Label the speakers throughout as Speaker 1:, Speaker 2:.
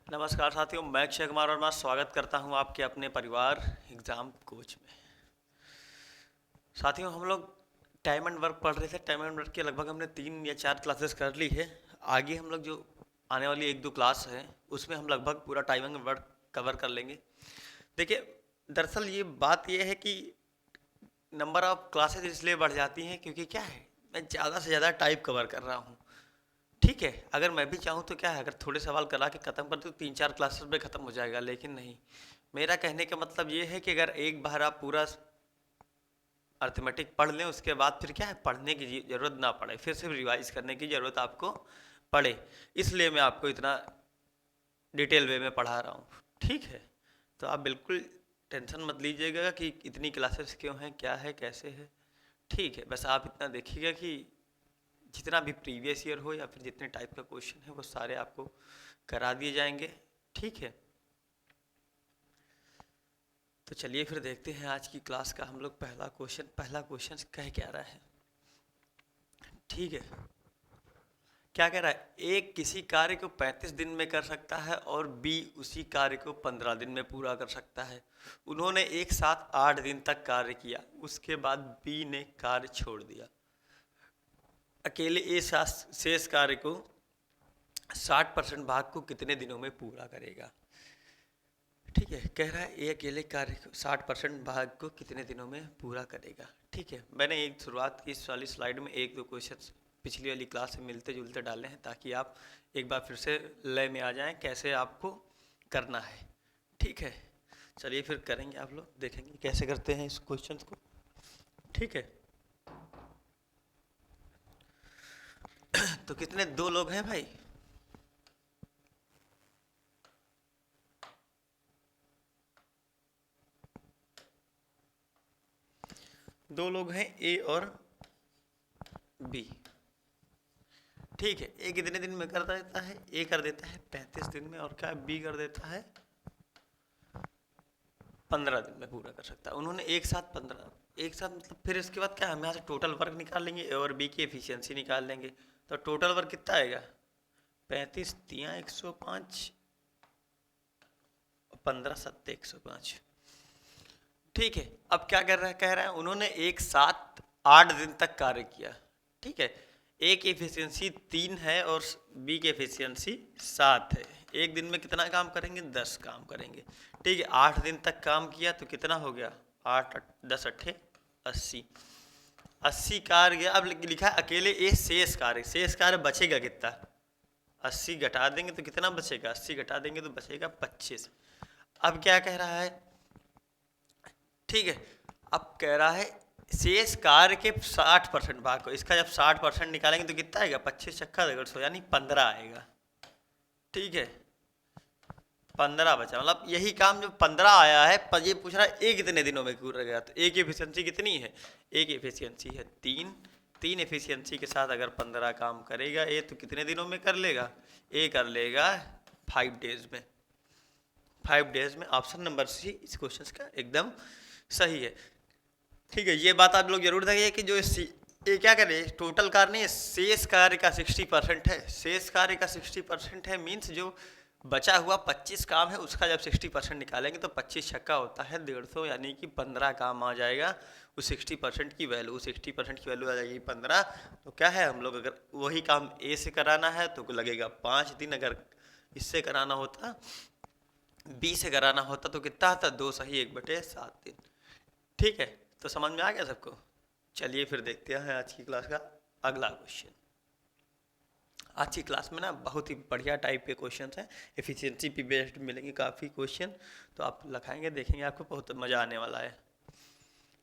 Speaker 1: नमस्कार साथियों, मैं अक्षय कुमार और मैं स्वागत करता हूं आपके अपने परिवार एग्ज़ाम कोच में। साथियों, हम लोग टाइम एंड वर्क पढ़ रहे थे। टाइम एंड वर्क के लगभग हमने 3 या 4 क्लासेस कर ली है। आगे हम लोग जो आने वाली 1-2 क्लास है उसमें हम लगभग पूरा टाइम एंड वर्क कवर कर लेंगे। देखिए, दरअसल ये है कि नंबर ऑफ क्लासेस इसलिए बढ़ जाती हैं क्योंकि क्या है, मैं ज़्यादा से ज़्यादा टाइप कवर कर रहा हूँ। ठीक है, अगर मैं भी चाहूँ तो क्या है, अगर थोड़े सवाल करा के ख़त्म कर दूँ 3-4 क्लासेस में ख़त्म हो जाएगा, लेकिन नहीं। मेरा कहने का मतलब ये है कि अगर एक बार आप पूरा अर्थमेटिक पढ़ लें, उसके बाद फिर क्या है, पढ़ने की ज़रूरत ना पड़े, फिर सिर्फ रिवाइज करने की ज़रूरत आपको पड़े। इसलिए मैं आपको इतना डिटेल वे में पढ़ा रहा हूँ। ठीक है, तो आप बिल्कुल टेंशन मत लीजिएगा कि इतनी क्लासेस क्यों हैं, क्या है, कैसे है। ठीक है, बस आप इतना देखिएगा कि जितना भी प्रीवियस ईयर हो या फिर जितने टाइप का क्वेश्चन है वो सारे आपको करा दिए जाएंगे। ठीक है, तो चलिए फिर देखते हैं आज की क्लास का हम लोग पहला क्वेश्चन कह क्या रहा है। ठीक है, क्या कह रहा है, ए किसी कार्य को 35 दिन में कर सकता है और बी उसी कार्य को 15 दिन में पूरा कर सकता है। उन्होंने एक साथ 8 दिन तक कार्य किया, उसके बाद बी ने कार्य छोड़ दिया। अकेले ए शेष कार्य को 60% भाग को कितने दिनों में पूरा करेगा। ठीक है, कह रहा है ये अकेले कार्य को 60% भाग को कितने दिनों में पूरा करेगा। ठीक है, मैंने एक शुरुआत की इस वाली स्लाइड में 1-2 क्वेश्चन पिछली वाली क्लास से मिलते जुलते डाले हैं ताकि आप एक बार फिर से लय में आ जाएं कैसे आपको करना है। ठीक है, चलिए फिर करेंगे, आप लोग देखेंगे कैसे करते हैं इस क्वेश्चन को। ठीक है, तो कितने 2 लोग हैं भाई। दो लोग हैं, ए और बी। ठीक है, ए कितने दिन में कर देता है, ए कर देता है 35 दिन में, और क्या बी कर देता है 15 दिन में पूरा कर सकता है। उन्होंने एक साथ 15 एक साथ मतलब फिर इसके बाद क्या, हम यहाँ से टोटल वर्क निकाल लेंगे, ए और बी की एफिशिएंसी निकाल लेंगे। तो टोटल वर्क कितना आएगा, 35 तिया 105, 15 सत्ते 105। ठीक है, अब क्या कर रहा है, कह रहा है उन्होंने एक साथ 8 दिन तक कार्य किया। ठीक है, ए की एफिशिएंसी 3 है और बी की एफिशिएंसी 7 है। एक दिन में कितना काम करेंगे, 10 काम करेंगे। ठीक है, 8 दिन तक काम किया तो कितना हो गया, 8 10 अट्ठे 80। 80 कार्य, अब लिखा है अकेले ए शेष कार्य बचेगा कितना, 80 घटा देंगे तो कितना बचेगा, 80 घटा देंगे तो बचेगा 25। अब क्या कह रहा है, ठीक है, अब कह रहा है शेष कार्य के 60% भाग को, इसका जब 60% निकालेंगे तो कितना आएगा, 25 छक्का 150 यानी 15 आएगा। ठीक है, 15 बचा, मतलब यही काम जो 15 आया है, पर ये पूछ रहा है ए कितने दिनों में पूरा गया। तो ए की एफिशिएंसी कितनी है, ए की एफिशिएंसी है 3 एफिशिएंसी के साथ अगर 15 काम करेगा ए तो कितने दिनों में कर लेगा, ए कर लेगा 5 डेज में। 5 डेज में ऑप्शन नंबर सी इस क्वेश्चन का एकदम सही है। ठीक है, ये बात आप लोग जरूर देखिए कि जो ये क्या करे, टोटल कार्य नहीं है, शेष कार्य का 60% है। शेष कार्य का 60% है मीन्स जो बचा हुआ 25 काम है उसका जब 60% निकालेंगे तो 25 छक्का होता है 150, यानी कि 15 काम आ जाएगा। उस 60% की वैल्यू आ जाएगी 15। तो क्या है, हम लोग अगर वही काम ए से कराना है तो लगेगा 5 दिन, अगर इससे कराना होता, बी से कराना होता तो कितना आता, 2 सही 1/7 दिन। ठीक है, तो समझ में आ गया सबको। चलिए फिर देखते हैं आज की क्लास का अगला क्वेश्चन। आज की क्लास में ना बहुत ही बढ़िया टाइप के क्वेश्चन हैं, एफिशिएंसी पे बेस्ड मिलेंगे काफ़ी क्वेश्चन, तो आप लिखाएंगे देखेंगे आपको बहुत मज़ा आने वाला है।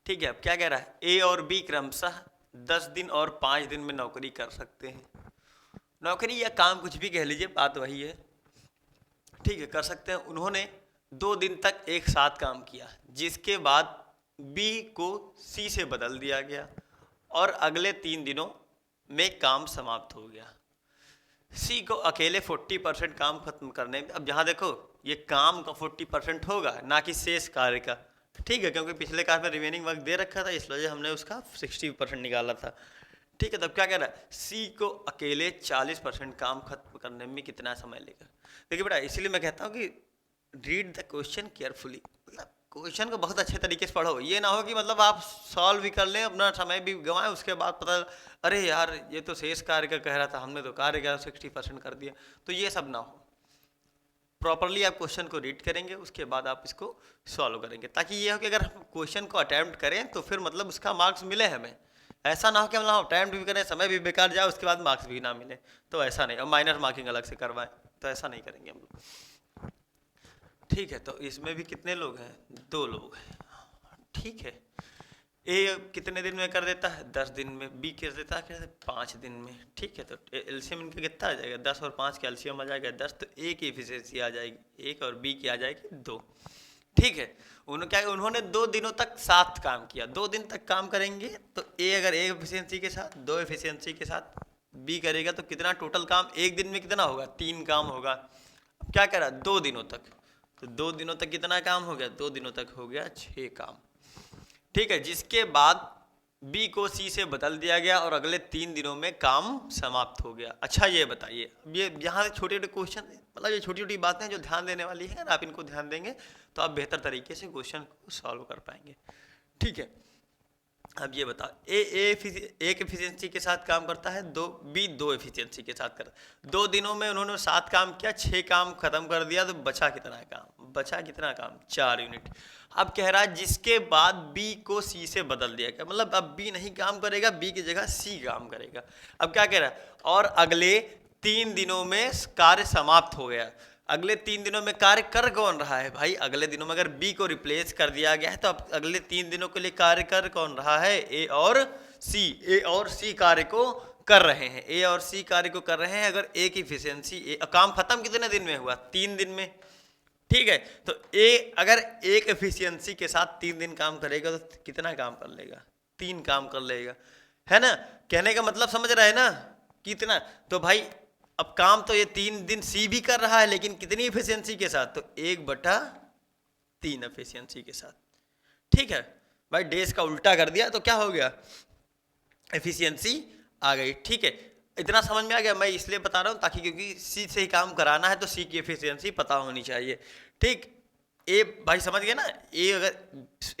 Speaker 1: ठीक है, अब क्या कह रहा है, ए और बी क्रमशः 10 दिन और 5 दिन में नौकरी कर सकते हैं। नौकरी या काम कुछ भी कह लीजिए, बात वही है। ठीक है, कर सकते हैं। उन्होंने 2 दिन तक एक साथ काम किया, जिसके बाद बी को सी से बदल दिया गया और अगले 3 दिनों में काम समाप्त हो गया। सी को अकेले 40% काम खत्म करने में, अब जहाँ देखो ये काम का 40% होगा ना कि शेष कार्य का। ठीक है, क्योंकि पिछले कार्य में रिमेनिंग वर्क दे रखा था, इस वजह हमने उसका 60% निकाला था। ठीक है, तब क्या कह रहा है, सी को अकेले 40% काम खत्म करने में कितना समय लेगा। देखिए बेटा, इसलिए मैं कहता हूँ कि रीड द क्वेश्चन केयरफुली, मतलब क्वेश्चन को बहुत अच्छे तरीके से पढ़ो। ये ना हो कि मतलब आप सॉल्व भी कर लें, अपना समय भी गंवाएं, उसके बाद पता अरे यार ये तो शेष कार्य का कह रहा था, हमने तो कार्य का 60% कर दिया। तो ये सब ना हो। प्रॉपरली आप क्वेश्चन को रीड करेंगे, उसके बाद आप इसको सॉल्व करेंगे, ताकि ये हो कि अगर हम क्वेश्चन को अटैम्प्ट करें तो फिर मतलब उसका मार्क्स मिले हमें। ऐसा ना हो कि मतलब अटैम्प्ट भी करें, समय भी बेकार जाए, उसके बाद मार्क्स भी ना मिले, तो ऐसा नहीं। और माइनर मार्किंग अलग से करवाएं, तो ऐसा नहीं करेंगे हम लोग। ठीक है, तो इसमें भी कितने लोग हैं? 2 लोग हैं। ठीक है, ए कितने दिन में कर देता है? 10 दिन में। बी कर देता है 5 दिन में। ठीक है, तो एलसीएम इनका कितना आ जाएगा? 10 और 5 का एलसीएम आ जाएगा 10, तो ए की एफिशिएंसी आ जाएगी 1 और बी की आ जाएगी 2। ठीक है, उन्होंने 2 दिनों तक साथ काम किया। 2 दिन तक काम करेंगे तो ए अगर एक एफिशिएंसी के साथ 2 एफिशिएंसी के साथ बी करेगा तो कितना टोटल काम एक दिन में कितना होगा? 3 काम होगा। अब क्या कह रहा है? 2 दिनों तक, तो 2 दिनों तक कितना काम हो गया? 2 दिनों तक हो गया 6 काम। ठीक है, जिसके बाद बी को सी से बदल दिया गया और अगले 3 दिनों में काम समाप्त हो गया। अच्छा ये बताइए, अब ये यहाँ से छोटे छोटे क्वेश्चन, मतलब ये छोटी छोटी बातें जो ध्यान देने वाली है ना, आप इनको ध्यान देंगे तो आप बेहतर तरीके से क्वेश्चन को सॉल्व कर पाएंगे। ठीक है, अब ये बता, एक एफिशिएंसी के साथ काम करता है, बी 2 एफिशिएंसी के साथ करता। 2 दिनों में उन्होंने 7 काम किया, 6 काम खत्म कर दिया, तो बचा कितना काम? बचा कितना काम? 4 यूनिट। अब कह रहा है जिसके बाद बी को सी से बदल दिया गया, मतलब अब बी नहीं काम करेगा, बी की जगह सी काम करेगा। अब क्या कह रहा है? और अगले 3 दिनों में कार्य समाप्त हो गया। अगले 3 दिनों में कार्य कर कौन रहा है भाई? अगले दिनों में अगर बी को रिप्लेस कर दिया गया है तो अब अगले 3 दिनों के लिए कार्य कर कौन रहा है? ए और सी। ए और सी कार्य को कर रहे हैं, ए और सी कार्य को कर रहे हैं। अगर ए की एफिशिएंसी, काम खत्म कितने दिन में हुआ? 3 दिन में। ठीक है, तो ए अगर एक एफिशिएंसी के साथ 3 दिन काम करेगा तो कितना काम कर लेगा? 3 काम कर लेगा, है ना? कहने का मतलब समझ रहा है ना? कितना? तो भाई अब काम तो ये 3 दिन सी भी कर रहा है, लेकिन कितनी एफिशिएंसी के साथ? तो 1/3 एफिशिएंसी के साथ। ठीक है भाई, डेज का उल्टा कर दिया तो क्या हो गया? एफिशिएंसी आ गई। ठीक है, इतना समझ में आ गया? मैं इसलिए बता रहा हूँ ताकि, क्योंकि सी से ही काम कराना है तो सी की एफिशिएंसी पता होनी चाहिए। ठीक, ए भाई समझ गए ना? ए अगर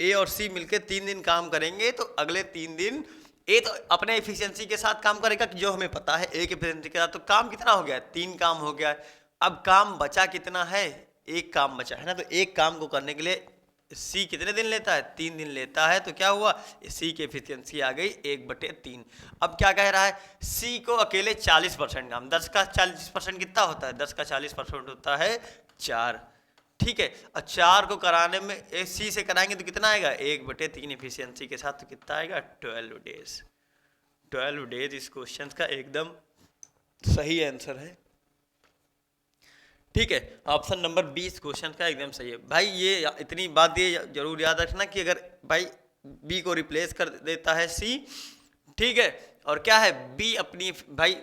Speaker 1: ए और सी मिलकर 3 दिन काम करेंगे तो अगले 3 दिन ए तो अपने एफिशिएंसी के साथ काम करेगा जो हमें पता है, ए के एफिशिएंसी के साथ। तो काम कितना हो गया? 3 काम हो गया। अब काम बचा कितना है? 1 काम बचा है ना। तो 1 काम को करने के लिए सी कितने दिन लेता है? 3 दिन लेता है। तो क्या हुआ? सी की एफिशिएंसी आ गई 1/3। अब क्या कह रहा है? सी को अकेले 40% काम, 10 का 40% कितना होता है? 10 का 40% होता है 4। ठीक है, और 4 को कराने में सी से कराएंगे तो कितना आएगा? 1/3 एफिशिएंसी के साथ, तो कितना आएगा? 12 डेज। 12 डेज इस क्वेश्चन का एकदम सही आंसर है। ठीक है, ऑप्शन नंबर 20 क्वेश्चन का एकदम सही है भाई। ये इतनी बात ये जरूर याद रखना कि अगर भाई बी को रिप्लेस कर देता है सी, ठीक है, और क्या है? बी अपनी भाई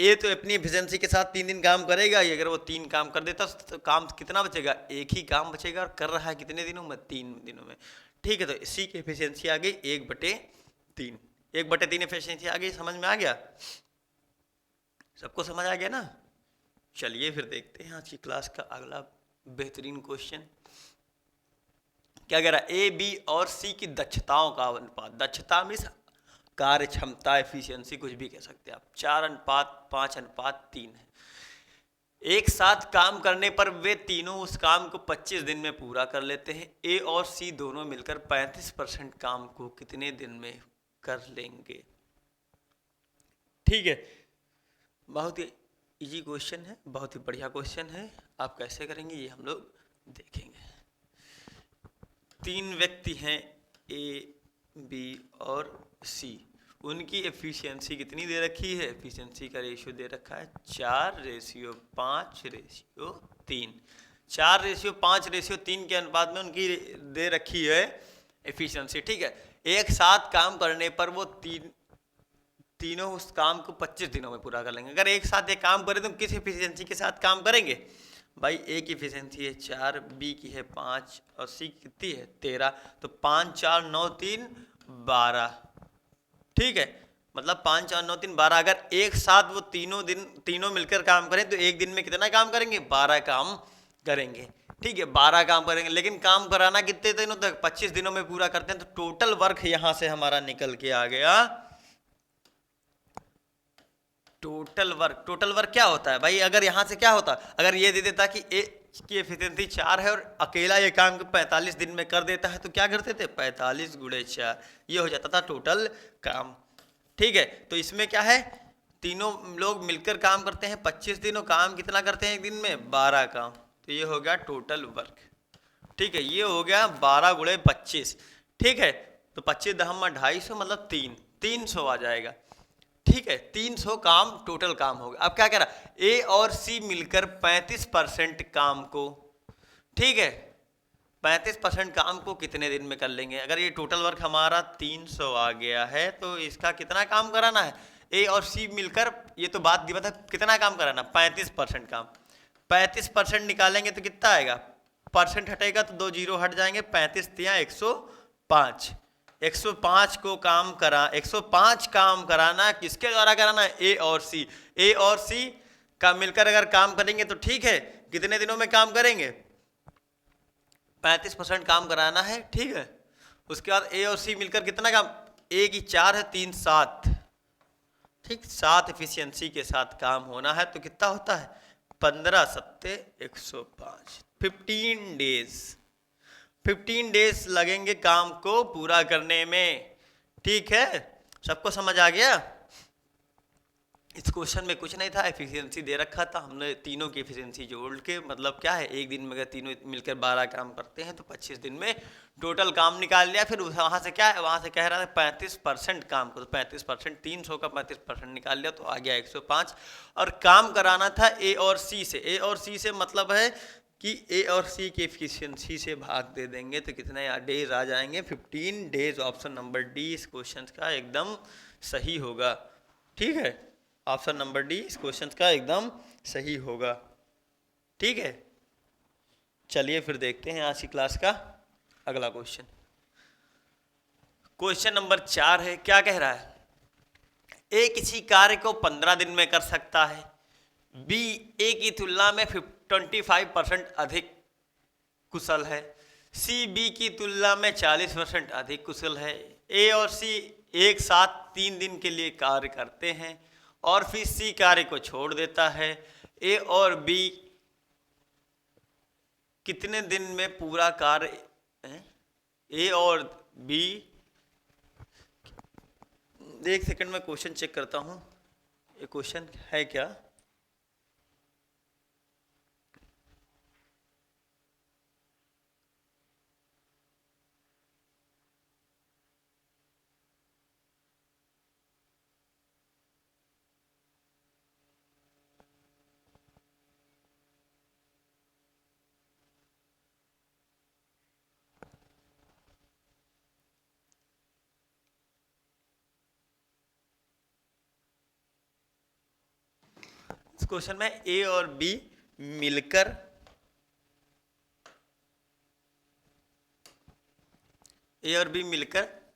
Speaker 1: ए तो अपनी एफिशिएंसी के साथ 3 दिन काम करेगा ही। अगर वो 3 काम कर देता तो काम कितना बचेगा? 1 ही काम बचेगा। और कर रहा है कितने दिनों में? 3 दिनों में। ठीक है, तो सी की एफिशिएंसी आ गई 1/3। 1/3 एफिशिएंसी आ गई। समझ में आ गया? सबको समझ आ गया ना? चलिए फिर देखते हैं आज की क्लास का अगला बेहतरीन क्वेश्चन। क्या कह रहा है? ए, बी और सी की दक्षताओं का अनुपात। दक्षता मीन्स कार्य क्षमता, एफिशिएंसी, कुछ भी कह सकते हैं आप। 4:5:3 है। एक साथ काम करने पर वे तीनों उस काम को 25 दिन में पूरा कर लेते हैं। ए और सी दोनों मिलकर 35% काम को कितने दिन में कर लेंगे? ठीक है, बहुत ही इजी क्वेश्चन है, बहुत ही बढ़िया क्वेश्चन है। आप कैसे करेंगे ये हम लोग देखेंगे। 3 व्यक्ति हैं, ए, बी और सी। उनकी एफिशिएंसी कितनी दे रखी है? एफिशिएंसी का रेशियो दे रखा है 4:5:3। 4:5:3 के अनुपात में उनकी दे रखी है एफिशिएंसी। ठीक है, एक साथ काम करने पर वो तीनों उस काम को 25 दिनों में पूरा कर लेंगे। अगर एक साथ एक काम करें तो किस एफिशिएंसी के साथ काम करेंगे? भाई ए की एफिशिएंसी है 4, बी की है 5 और सी की कितनी है 13। तो 5, 4, 9, 3, 12। ठीक है, मतलब 5 4 9 3 12, अगर एक साथ वो तीनों मिलकर काम करें तो एक दिन में कितना काम करेंगे, 12 काम करेंगे। ठीक है, 12 काम करेंगे, लेकिन काम कराना कितने दिनों तक, 25 दिनों में पूरा करते हैं। तो टोटल वर्क यहां से हमारा निकल के आ गया। टोटल वर्क क्या होता है भाई, अगर यहां से क्या होता, अगर ये दे देता कि ए की एफिशिएंसी 4 है और अकेला ये काम 45 दिन में कर देता है, तो क्या करते थे, 45 गुणे 4, ये हो जाता था टोटल काम। ठीक है, तो इसमें क्या है, तीनों लोग मिलकर काम करते हैं 25 दिन, और काम कितना करते हैं एक दिन में, 12 काम। तो ये हो गया टोटल वर्क। ठीक है, ये हो गया 12 गुणे 25। ठीक है, तो 25 दहम 250, मतलब 300 आ जाएगा। ठीक है, 300 काम टोटल काम हो गया। अब क्या कह रहा, ए और सी मिलकर 35% काम को, ठीक है, 35% काम को कितने दिन में कर लेंगे। अगर ये टोटल वर्क हमारा 300 आ गया है, तो इसका कितना काम कराना है, ए और सी मिलकर, ये तो बात दी, मतलब कितना काम कराना, 35% काम। 35% निकालेंगे तो कितना आएगा, परसेंट हटेगा तो 2 जीरो हट जाएंगे, 35 तिया 105। 105 को काम करा, 105 काम कराना किसके द्वारा कराना है, ए और सी। ए और सी का मिलकर अगर काम करेंगे तो ठीक है, कितने दिनों में काम करेंगे, 35% काम कराना है। ठीक है, उसके बाद ए और सी मिलकर कितना काम, ए की 4 है, 3 7, ठीक, 7 एफिशिएंसी के साथ काम होना है। तो कितना होता है, 15 सत्ते 105, 15 डेज। 15 डेज लगेंगे काम को पूरा करने में। ठीक है, सबको समझ आ गया। इस क्वेश्चन में कुछ नहीं था, एफिशिएंसी दे रखा था, हमने तीनों की एफिशिएंसी जोड़ के, मतलब क्या है, एक दिन में अगर तीनों मिलकर 12 काम करते हैं तो 25 दिन में टोटल काम निकाल लिया। फिर वहां से क्या है, वहां से कह रहा था 35% काम को, तो 35%, 300 का 35% निकाल लिया तो आ गया 105। और काम कराना था ए और सी से। ए और सी से मतलब है कि ए और सी की एफिशिएंसी से भाग दे देंगे तो कितने डेज आ जाएंगे, 15 डेज। ऑप्शन नंबर डी इस क्वेश्चन का एकदम सही होगा। ठीक है, ऑप्शन नंबर डी इस क्वेश्चन का एकदम सही होगा। ठीक है, चलिए फिर देखते हैं आज की क्लास का अगला क्वेश्चन। क्वेश्चन नंबर 4 है, क्या कह रहा है, ए किसी कार्य को 15 दिन में कर सकता है, बी ए की तुलना में 25% अधिक कुशल है, सी बी की तुलना में 40% अधिक कुशल है। ए और सी एक साथ 3 दिन के लिए कार्य करते हैं और फिर सी कार्य को छोड़ देता है। ए और बी कितने दिन में पूरा कार्य, ए और बी, एक सेकंड में क्वेश्चन चेक करता हूं, ये क्वेश्चन है क्या। इस क्वेश्चन में ए और बी मिलकर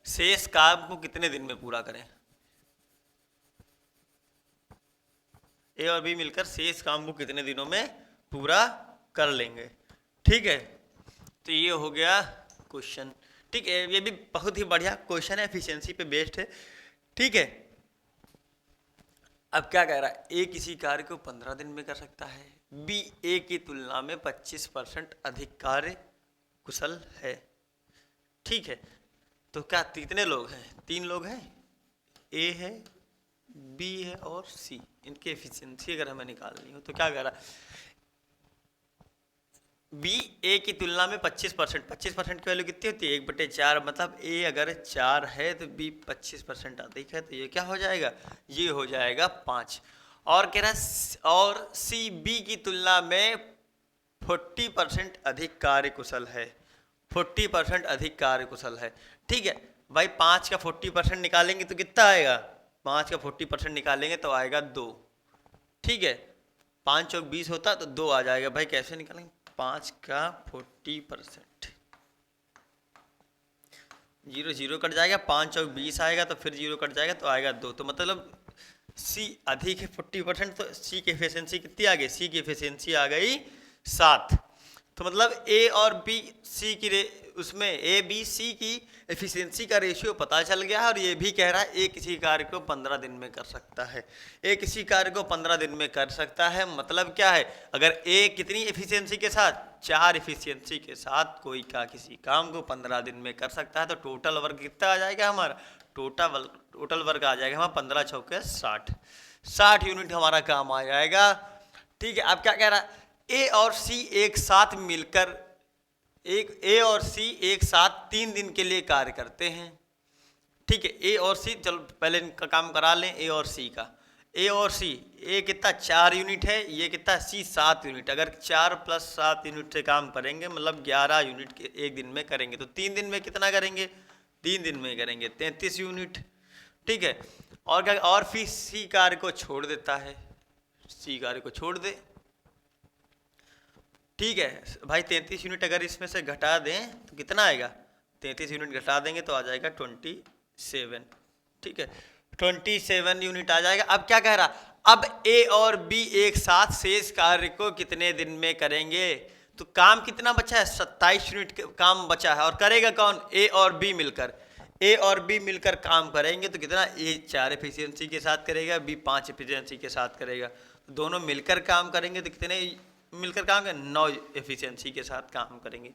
Speaker 1: शेष काम को कितने दिन में पूरा करें। ए और बी मिलकर शेष काम को कितने दिनों में पूरा कर लेंगे। ठीक है, तो ये हो गया क्वेश्चन। ठीक है, ये भी बहुत ही बढ़िया क्वेश्चन है, एफिशिएंसी पे बेस्ड है। ठीक है, अब क्या कह रहा है, ए किसी कार्य को 15 दिन में कर सकता है, बी ए की तुलना में 25% अधिक कार्य कुशल है। ठीक है, तो क्या कितने लोग हैं, 3 लोग हैं, ए है, बी है और सी। इनकी एफिशिएंसी अगर हमें निकालनी हो तो क्या कह रहा है, बी ए की तुलना में 25%, 25% की वैल्यू कितनी होती है, 1/4, मतलब ए अगर 4 है तो बी 25% अधिक है, तो ये क्या हो जाएगा, ये हो जाएगा 5। और कह रहा है और सी बी की तुलना में 40% अधिक कार्यकुशल है, 40% अधिक कार्यकुशल है। ठीक है भाई, 5 का 40% निकालेंगे तो कितना आएगा, 5 का 40% निकालेंगे तो आएगा 2। ठीक है, 5 चौक 20 होता तो 2 आ जाएगा। भाई कैसे निकालेंगे, 5 का 40%, जीरो जीरो कट जाएगा, 5 और 20 आएगा तो फिर जीरो कट जाएगा तो आएगा 2, तो मतलब सी अधिक है 40%, तो सी की एफिशिएंसी कितनी आ गई, सी की एफिशिएंसी आ गई 7। तो मतलब ए और बी सी की उसमें ए बी सी की एफिशिएंसी का रेशियो पता चल गया है, और ये भी कह रहा है ए किसी कार्य को 15 दिन में कर सकता है। ए किसी कार्य को 15 दिन में कर सकता है, मतलब क्या है, अगर ए कितनी एफिशिएंसी के साथ, 4 एफिशिएंसी के साथ कोई का किसी काम को 15 दिन में कर सकता है, तो टोटल वर्क कितना आ जाएगा हमारा, टोटल वर्क आ जाएगा हमारा 15 चौके 60 यूनिट हमारा काम आ जाएगा। ठीक है, अब क्या कह रहा है, ए और सी एक साथ मिलकर ए और सी एक साथ 3 दिन के लिए कार्य करते हैं। ठीक है, ए और सी, चलो पहले इनका काम करा लें, ए और सी का। ए और सी, ए कितना 4 यूनिट है, ये कितना सी 7 यूनिट। अगर 4 + 7 यूनिट से काम करेंगे मतलब 11 यूनिट के एक दिन में करेंगे, तो 3 दिन में कितना करेंगे, 3 दिन में करेंगे 33 यूनिट। ठीक है, और क्या, और फिर सी कार्य को छोड़ देता है, सी कार्य को छोड़ दे। ठीक है भाई, 33 यूनिट अगर इसमें से घटा दें तो कितना आएगा, 33 यूनिट घटा देंगे तो आ जाएगा 27। ठीक है, 27 यूनिट आ जाएगा। अब क्या कह रहा, अब ए और बी एक साथ शेष कार्य को कितने दिन में करेंगे, तो काम कितना बचा है, 27 यूनिट काम बचा है, और करेगा कौन, ए और बी मिलकर। ए और बी मिलकर काम करेंगे तो कितना, ए 4 एफिशिएंसी के साथ करेगा, बी 5 एफिशिएंसी के साथ करेगा, दोनों मिलकर काम करेंगे तो कितने मिलकर काम करें, 9 एफिशिएंसी के साथ काम करेंगे।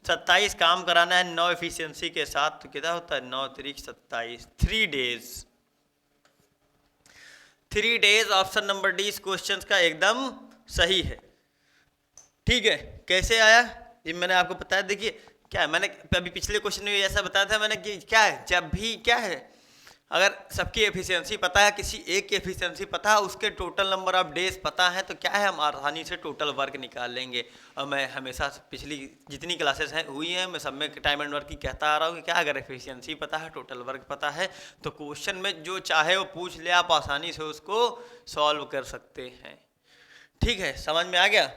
Speaker 1: 27 काम कराना है 9 एफिशिएंसी के साथ, तो कितना होता है, 9 × 27, 3 days. 3 days, option number D इस क्वेश्चन का एकदम सही है। ठीक है, कैसे आया ये मैंने आपको बताया। देखिए क्या है, मैंने अभी पिछले क्वेश्चन में ऐसा बताया था मैंने कि क्या है, जब भी क्या है, अगर सबकी एफिशिएंसी पता है, किसी एक की एफिशिएंसी पता है, उसके टोटल नंबर ऑफ डेज पता है, तो क्या है, हम आसानी से टोटल वर्क निकाल लेंगे। और मैं हमेशा पिछली जितनी क्लासेस हैं हुई हैं, मैं सब में टाइम एंड वर्क की कहता आ रहा हूँ कि क्या, अगर एफिशिएंसी पता है, टोटल वर्क पता है, तो क्वेश्चन में जो चाहे वो पूछ ले, आप आसानी से उसको सॉल्व कर सकते हैं। ठीक है, समझ में आ गया।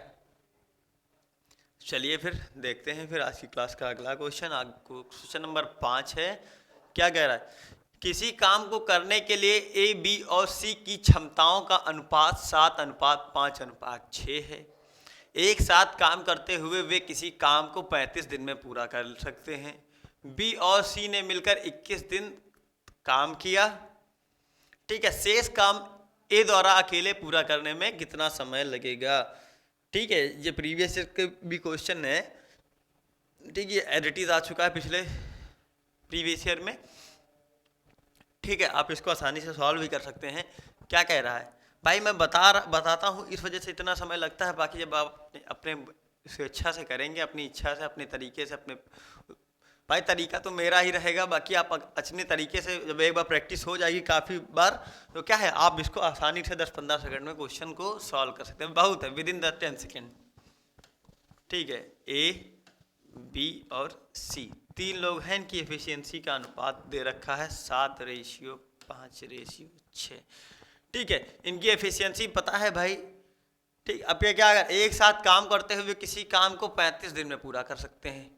Speaker 1: चलिए फिर देखते हैं फिर आज की क्लास का अगला क्वेश्चन। क्वेश्चन नंबर 5 है, क्या कह रहा है, किसी काम को करने के लिए ए बी और सी की क्षमताओं का अनुपात 7:5:6 है। एक साथ काम करते हुए वे किसी काम को 35 दिन में पूरा कर सकते हैं। बी और सी ने मिलकर 21 दिन काम किया। ठीक है, शेष काम ए द्वारा अकेले पूरा करने में कितना समय लगेगा। ठीक है, ये प्रीवियस ईयर के भी क्वेश्चन है। ठीक है, एडिटिव आ चुका है पिछले प्रीवियस ईयर में। ठीक है, आप इसको आसानी से सॉल्व भी कर सकते हैं। क्या कह रहा है भाई, मैं बताता हूँ, इस वजह से इतना समय लगता है, बाकी जब आप अपने स्वेच्छा से करेंगे, अपनी इच्छा से, अपने तरीके से, अपने भाई तरीका तो मेरा ही रहेगा, बाकी आप अच्छे तरीके से जब एक बार प्रैक्टिस हो जाएगी काफ़ी बार, तो क्या है, आप इसको आसानी से 10-15 सेकंड में क्वेश्चन को सॉल्व कर सकते हैं। बहुत है, विदिन 10 सेकेंड। ठीक है, ए बी और सी 3 लोग हैं, इनकी एफिशिएंसी का अनुपात दे रखा है 7:5:6। ठीक है, इनकी एफिशिएंसी पता है भाई। ठीक, अब ये क्या, अगर एक साथ काम करते हुए किसी काम को 35 दिन में पूरा कर सकते हैं।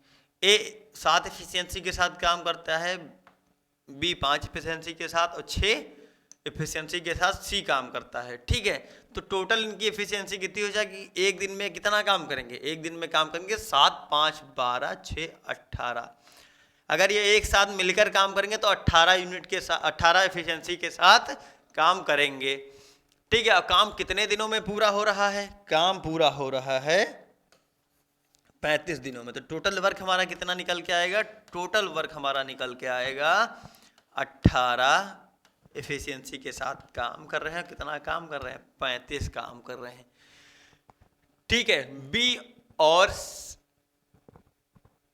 Speaker 1: ए 7 एफिशिएंसी के साथ काम करता है, बी 5 एफिशिएंसी के साथ, और 6 एफिशिएंसी के साथ सी काम करता है। ठीक है, तो टोटल इनकी एफिशिएंसी कितनी हो जाएगी, एक दिन में कितना काम करेंगे, एक दिन में काम करेंगे 7, 5, 12, 6, 18। अगर ये एक साथ मिलकर काम करेंगे तो 18 यूनिट के साथ, 18 एफिशिएंसी के साथ काम करेंगे। ठीक है, काम कितने दिनों में पूरा हो रहा है, काम पूरा हो रहा है 35 दिनों में। तो टोटल वर्क हमारा कितना निकल के आएगा, टोटल वर्क हमारा निकल के आएगा 18 एफिशिएंसी के साथ काम कर रहे हैं। कितना काम कर रहे हैं, 35 काम कर रहे हैं। ठीक है,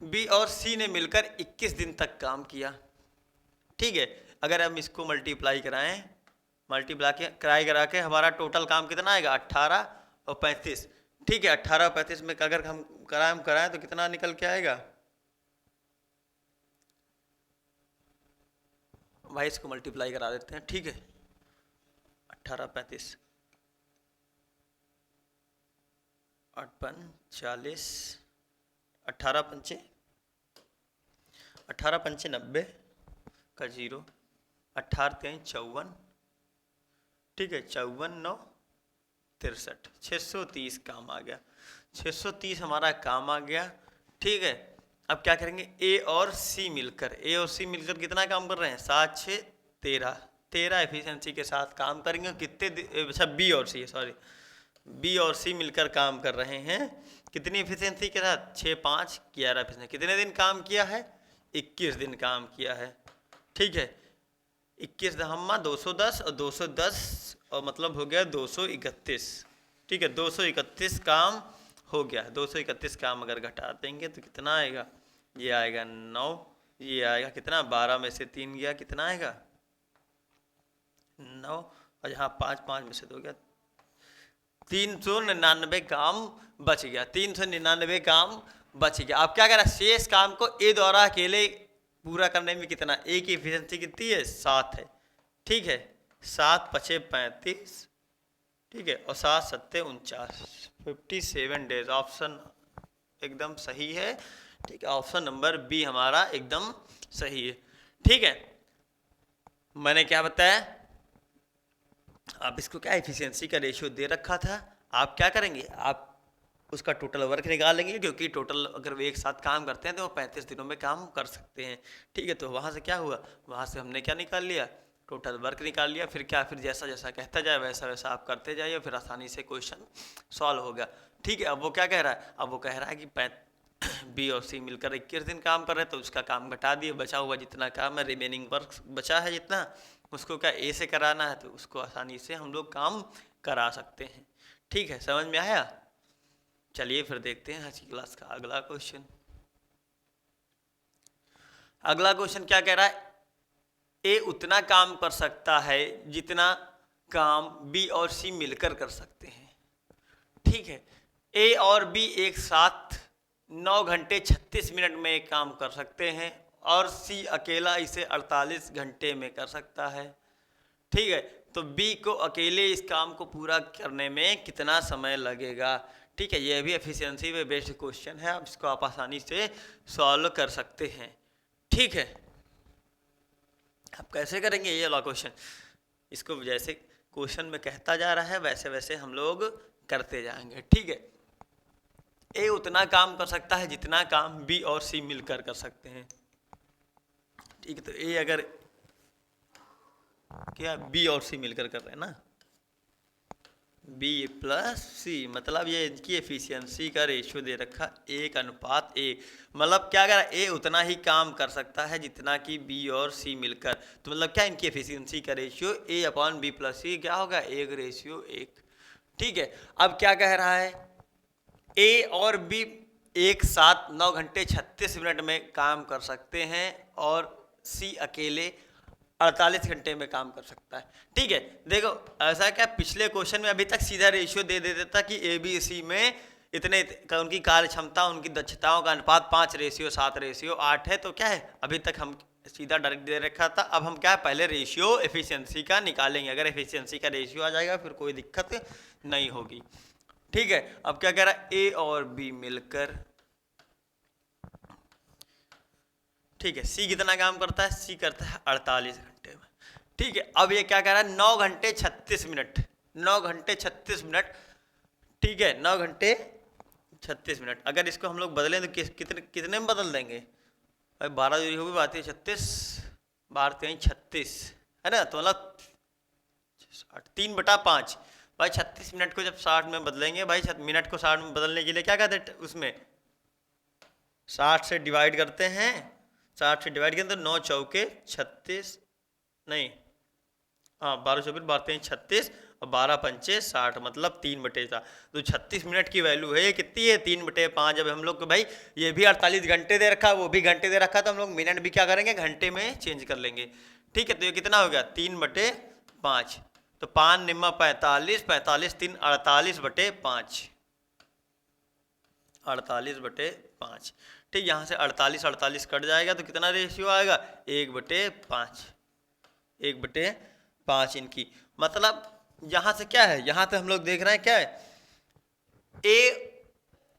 Speaker 1: बी और सी ने मिलकर 21 दिन तक काम किया। ठीक है, अगर हम इसको मल्टीप्लाई करा के हमारा टोटल काम कितना आएगा, 18 और 35। ठीक है, 18 और 35 में अगर हम कराएं तो कितना निकल के आएगा भाई, इसको मल्टीप्लाई करा देते हैं। ठीक है, 18, 35, 8 × 5 = 40, 18 × 5 = 18 पंचे 90 का 0, 18 3 54, ठीक है, 54 9 63, 630 काम आ गया। 630 हमारा काम आ गया। ठीक है, अब क्या करेंगे, ए और सी मिलकर कितना काम कर रहे हैं, 7 6 13, 13 एफिशिएंसी के साथ काम करेंगे। कितने, अच्छा बी और सी, सॉरी, बी और सी मिलकर काम कर रहे हैं कितनी एफिशिएंसी के साथ, 6 5 11 एफिशिएंसी। कितने दिन काम किया है, 21 दिन काम किया है। ठीक है, 21 दहम्मा 210 और 210 और मतलब हो गया 231। ठीक है, 231 काम हो गया। 231 काम अगर घटा देंगे तो कितना आएगा, ये आएगा 9, ये आएगा कितना, 12 में से 3 गया, कितना आएगा 9, और यहाँ 5 5 में से 2 गया, 399 काम बच गया। 399 काम बच गया। अब क्या करें, शेष काम को ए द्वारा अकेले पूरा करने में कितना, ए की एफिशिएंसी कितनी है, 7 है। ठीक है, 7 5 35, ठीक है, और 7 7 49, 57 डेज। ऑप्शन एकदम सही है। ठीक है, ऑप्शन नंबर बी हमारा एकदम सही है। ठीक है, मैंने क्या बताया, आप इसको क्या एफिशिएंसी का रेशियो दे रखा था, आप क्या करेंगे, आप उसका टोटल वर्क निकालेंगे, क्योंकि टोटल अगर वो एक साथ काम करते हैं तो वो 35 दिनों में काम कर सकते हैं। ठीक है, तो वहाँ से क्या हुआ, वहाँ से हमने क्या निकाल लिया, टोटल वर्क निकाल लिया। फिर क्या, फिर जैसा जैसा कहता जाए वैसा वैसा आप करते जाइए, फिर आसानी से क्वेश्चन सॉल्व हो गया। ठीक है, अब वो क्या कह रहा है, अब वो कह रहा है कि बी और सी मिलकर 21 दिन काम कर रहे हैं, तो उसका काम घटा दिए, बचा हुआ जितना काम है, रिमेनिंग वर्क बचा है जितना, उसको क्या ए से कराना है, तो उसको आसानी से हम लोग काम करा सकते हैं। ठीक है, समझ में आया। चलिए फिर देखते हैं आज की क्लास का अगला क्वेश्चन। अगला क्वेश्चन क्या कह रहा है, ए उतना काम कर सकता है जितना काम बी और सी मिलकर कर सकते हैं। ठीक है, ए और बी एक साथ 9 घंटे 36 मिनट में एक काम कर सकते हैं, और सी अकेला इसे 48 घंटे में कर सकता है। ठीक है, तो बी को अकेले इस काम को पूरा करने में कितना समय लगेगा। ठीक है, यह भी एफिशिएंसी पे बेस्ड क्वेश्चन है, अब इसको आप आसानी से सॉल्व कर सकते हैं। ठीक है, आप कैसे करेंगे ये वाला क्वेश्चन, इसको जैसे क्वेश्चन में कहता जा रहा है वैसे वैसे हम लोग करते जाएंगे। ठीक है, ए उतना काम कर सकता है जितना काम बी और सी मिलकर कर सकते हैं। ठीक है, तो ए अगर क्या बी और सी मिलकर कर रहे हैं ना, बी प्लस सी, मतलब ये इनकी एफिशिएंसी का रेशियो दे रखा 1:1। मतलब क्या कर रहा है, ए उतना ही काम कर सकता है जितना कि बी और सी मिलकर, तो मतलब क्या इनकी एफिशिएंसी का रेशियो A/B प्लस सी क्या होगा, 1:1। ठीक है, अब क्या कह रहा है, ए और बी एक साथ 9 घंटे 36 मिनट में काम कर सकते हैं, और सी अकेले 48 घंटे में काम कर सकता है। ठीक है, देखो ऐसा क्या, पिछले क्वेश्चन में अभी तक सीधा रेशियो दे देता था कि ए बी सी में इतने उनकी कार्य क्षमता, उनकी दक्षताओं का अनुपात 5:7:8 है। तो क्या है, अभी तक हम सीधा डायरेक्ट दे रखा था। अब हम क्या है, पहले रेशियो एफिशिएंसी का निकालेंगे। अगर एफिशिएंसी का रेशियो आ जाएगा फिर कोई दिक्कत नहीं होगी। ठीक है, अब क्या कह रहा है, ए और बी मिलकर, ठीक है, सी कितना काम करता है, सी करता है 48 घंटे में। ठीक है, अब ये क्या कह रहा है, 9 घंटे 36 मिनट, 9 घंटे 36 मिनट। ठीक है, 9 घंटे 36 मिनट, अगर इसको हम लोग बदलें तो कितने में बदल देंगे भाई, 12 दूरी होगी, बात है 36, 12 36 है ना, तो मतलब 3/5 भाई। 36 मिनट को जब 60 में बदलेंगे भाई, मिनट को 60 में बदलने के लिए क्या कहते हैं, उसमें 60 से डिवाइड करते हैं, 60 से डिवाइड करें तो 9 चौके 36, नहीं हाँ 12 24 12 36 और 12 पंचे 60, मतलब 3/4। तो 36 मिनट की वैल्यू है, ये कितनी है, 3/5। जब हम लोग को भाई ये भी 48 घंटे दे रखा है, वो भी घंटे दे रखा है, तो हम लोग मिनट भी क्या करेंगे, घंटे में चेंज कर लेंगे। ठीक है, तो ये कितना हो गया, 3/5। तो 5 निम्मा 45, 45 3 48/5, 48/5। ठीक, यहाँ से 48 48 कट जाएगा तो कितना रेशियो आएगा, 1/5, 1/5 इनकी। मतलब यहाँ से क्या है, यहाँ से हम लोग देख रहे हैं क्या है, ए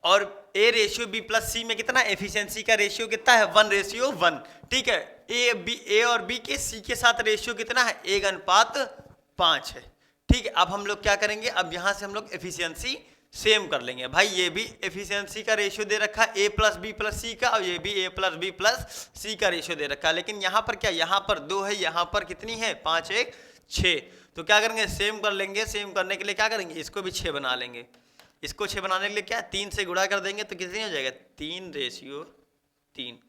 Speaker 1: और ए रेशियो बी प्लस सी में कितना, एफिशिएंसी का रेशियो कितना है, 1:1। ठीक है, ए और बी के सी के साथ रेशियो कितना है, 1:5 है। ठीक है, अब हम लोग क्या करेंगे, अब यहां से हम लोग एफिशिएंसी सेम कर लेंगे। भाई ये भी एफिशिएंसी का रेशियो दे रखा है ए प्लस बी प्लस सी का, और ये भी ए प्लस बी प्लस सी का रेशियो दे रखा है। लेकिन यहाँ पर क्या, यहाँ पर 2 है, यहाँ पर कितनी है, 5 1 6। तो क्या करेंगे, सेम कर लेंगे। सेम करने के लिए क्या करेंगे, इसको भी 6 बना लेंगे। इसको 6 बनाने के लिए क्या, 3 से गुणा कर देंगे तो कितनी हो जाएगा, 3:3।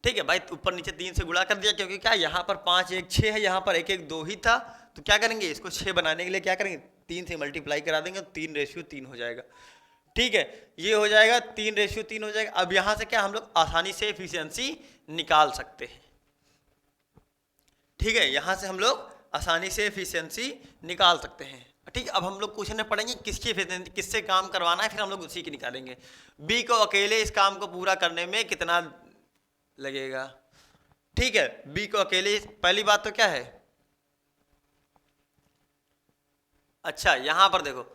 Speaker 1: ठीक है भाई, ऊपर नीचे 3 से गुणा कर दिया, क्योंकि क्या यहाँ पर 5 1 6 है, यहाँ पर 1 1 2 ही था। तो क्या करेंगे, इसको 6 बनाने के लिए क्या करेंगे, 3 से मल्टीप्लाई करा देंगे, 3:3 हो जाएगा। ठीक है, ये हो जाएगा 3:3 हो जाएगा। अब यहाँ से क्या हम लोग आसानी से एफिशिएंसी निकाल सकते हैं। ठीक है, यहाँ से हम लोग आसानी से एफिशिएंसी निकाल सकते हैं। ठीक है, अब हम लोग क्वेश्चन में पढ़ेंगे किसकी एफिशिएंसी, किससे काम करवाना है, फिर हम लोग उसी की निकालेंगे। बी को अकेले इस काम को पूरा करने में कितना लगेगा। ठीक है, बी को अकेले, पहली बात तो क्या है, अच्छा यहां पर देखो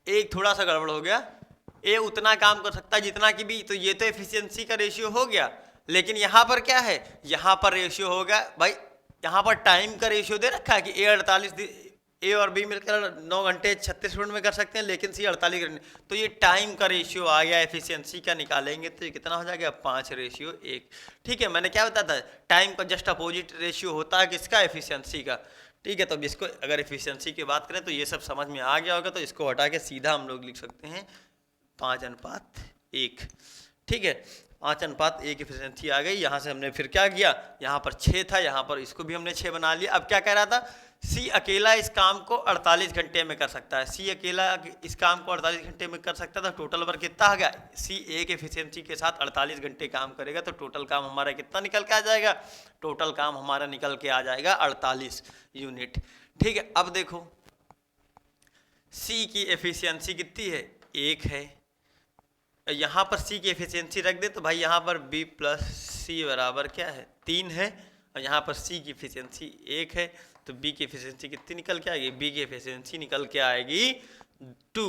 Speaker 1: एक थोड़ा सा गड़बड़ हो गया। ए उतना काम कर सकता है जितना कि बी, तो ये तो एफिशिएंसी का रेशियो हो गया। लेकिन यहां पर क्या है, यहां पर रेशियो होगा भाई, यहां पर टाइम का रेशियो दे रखा है कि ए और बी मिलकर 9 घंटे 36 मिनट में कर सकते हैं, लेकिन सी 48 घंटे। तो ये टाइम का रेशियो आ गया, एफिशिएंसी का निकालेंगे तो ये कितना हो जाएगा, 5:1। ठीक है, मैंने क्या बताया था, टाइम का जस्ट अपोजिट रेशियो होता है किसका, एफिशिएंसी का। ठीक है, तो अब इसको अगर एफिशिएंसी की बात करें तो ये सब समझ में आ गया होगा, तो इसको हटा के सीधा हम लोग लिख सकते हैं 5:1। ठीक है, 5:1 एफिशिएंसी आ गई। यहाँ से हमने फिर क्या किया, यहाँ पर 6 था, यहाँ पर इसको भी हमने 6 बना लिया। अब क्या कह रहा था, सी अकेला इस काम को 48 घंटे में कर सकता है। सी अकेला इस काम को 48 घंटे में कर सकता था। टोटल वर्क कितना आ गया, सी एक एफिशिएंसी के साथ 48 घंटे काम करेगा, तो टोटल काम हमारा कितना निकल के आ जाएगा, टोटल काम हमारा निकल के आ जाएगा 48 यूनिट। ठीक है, अब देखो सी की एफिशिएंसी कितनी है, 1 है। यहाँ पर सी की एफिशिएंसी रख दे तो भाई यहाँ पर बी प्लस सी बराबर क्या है, 3 है, और यहाँ पर सी की एफिशिएंसी 1 है, तो बी की एफिशिएंसी कितनी निकल के आएगी, बी की एफिशिएंसी निकल के आएगी 2।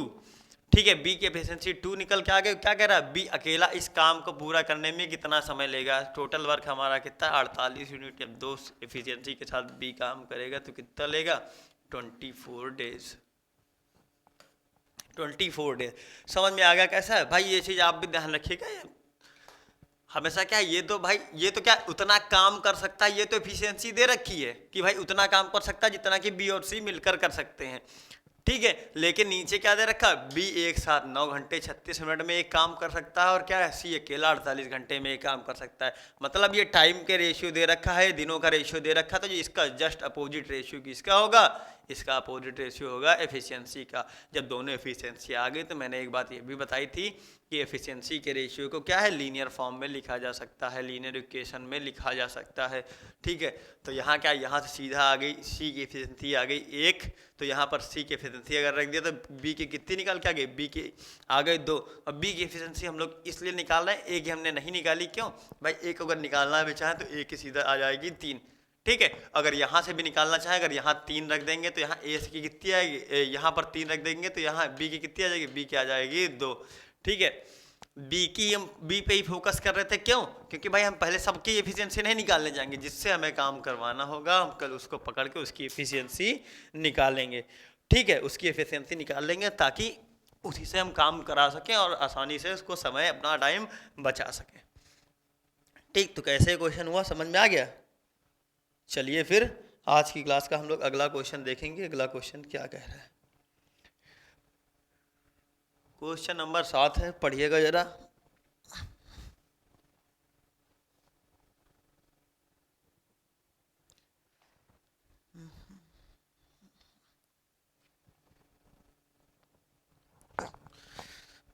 Speaker 1: ठीक है, बी की एफिशिएंसी 2 निकल के आ गई। क्या कह रहा है, बी अकेला इस काम को पूरा करने में कितना समय लेगा, टोटल वर्क हमारा कितना, 48 यूनिट। जब 2 एफिशिएंसी के साथ बी काम करेगा तो कितना लेगा, 24 डेज। 24 डेज। समझ में आ गया कैसा है भाई, ये चीज़ आप भी ध्यान रखिएगा। हमेशा क्या है, ये तो भाई ये तो क्या उतना काम कर सकता है, ये तो एफिशिएंसी दे रखी है कि भाई उतना काम कर सकता है जितना कि बी और सी मिलकर कर सकते हैं। ठीक है, लेकिन नीचे क्या दे रखा, बी एक साथ 9 घंटे 36 मिनट में एक काम कर सकता है, और क्या है, सी अकेला 48 घंटे में एक काम कर सकता है। मतलब ये टाइम के रेशियो दे रखा है, दिनों का रेशियो दे रखा, तो इसका जस्ट अपोजिट रेशियो किसका होगा, इसका अपोजिट रेशियो होगा एफिशिएंसी का। जब दोनों एफिशिएंसी आ गई तो मैंने एक बात ये भी बताई थी कि एफिशिएंसी के रेशियो को क्या है, लीनियर फॉर्म में लिखा जा सकता है, लीनियर इक्वेशन में लिखा जा सकता है। ठीक है, तो यहाँ क्या, यहाँ से सीधा आ गई सी की एफिशिएंसी आ गई 1, तो यहाँ पर सी की एफिशिएंसी अगर रख दिया तो बी की कितनी निकल के आ गई, बी की आ गई 2। अब बी की एफिशिएंसी हम लोग इसलिए निकाल रहे हैं, एक ही हमने नहीं निकाली, क्यों भाई, एक अगर निकालना भी चाहे तो एक ही सीधा आ जाएगी 3। ठीक है, अगर यहाँ से भी निकालना चाहे, अगर यहाँ 3 रख देंगे तो यहाँ ए की कितनी आएगी, यहाँ पर 3 रख देंगे तो यहाँ बी की कितनी आ जाएगी, बी की आ जाएगी 2। ठीक है, बी की हम बी पे ही फोकस कर रहे थे, क्यों, क्योंकि भाई हम पहले सबकी एफिशिएंसी नहीं निकालने जाएंगे, जिससे हमें काम करवाना होगा हम कल उसको पकड़ के उसकी एफिशिएंसी निकालेंगे। ठीक है, उसकी एफिशिएंसी निकाल लेंगे ताकि उसी से हम काम करा सकें और आसानी से उसको समय अपना टाइम बचा सकें। ठीक, तो कैसे क्वेश्चन हुआ, समझ में आ गया। चलिए फिर आज की क्लास का हम लोग अगला क्वेश्चन देखेंगे। अगला क्वेश्चन क्या कह रहा है, क्वेश्चन नंबर 7 है, पढ़िएगा जरा।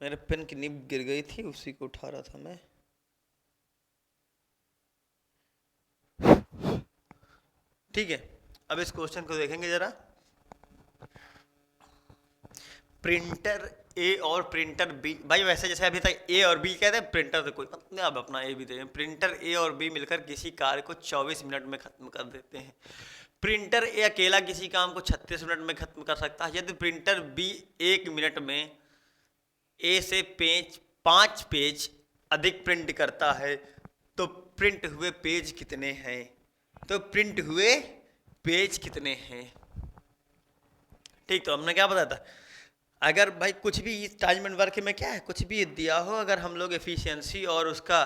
Speaker 1: मेरे पेन की निब गिर गई थी, उसी को उठा रहा था मैं। ठीक है, अब इस क्वेश्चन को देखेंगे जरा। प्रिंटर ए और प्रिंटर बी, भाई वैसे जैसे अभी तक ए और बी कहते हैं, प्रिंटर तो कोई मतलब नहीं, अब अपना ए भी देखें। प्रिंटर ए और बी मिलकर किसी कार्य को 24 मिनट में खत्म कर देते हैं। प्रिंटर ए अकेला किसी काम को 36 मिनट में खत्म कर सकता है। यदि प्रिंटर बी 1 मिनट में ए से पेज 5 पेज अधिक प्रिंट करता है तो प्रिंट हुए पेज कितने हैं? तो प्रिंट हुए पेज कितने हैं? ठीक, तो हमने क्या बताया था, अगर भाई कुछ भी इस टाइम एंड वर्क में क्या है, कुछ भी दिया हो, अगर हम लोग एफिशिएंसी और उसका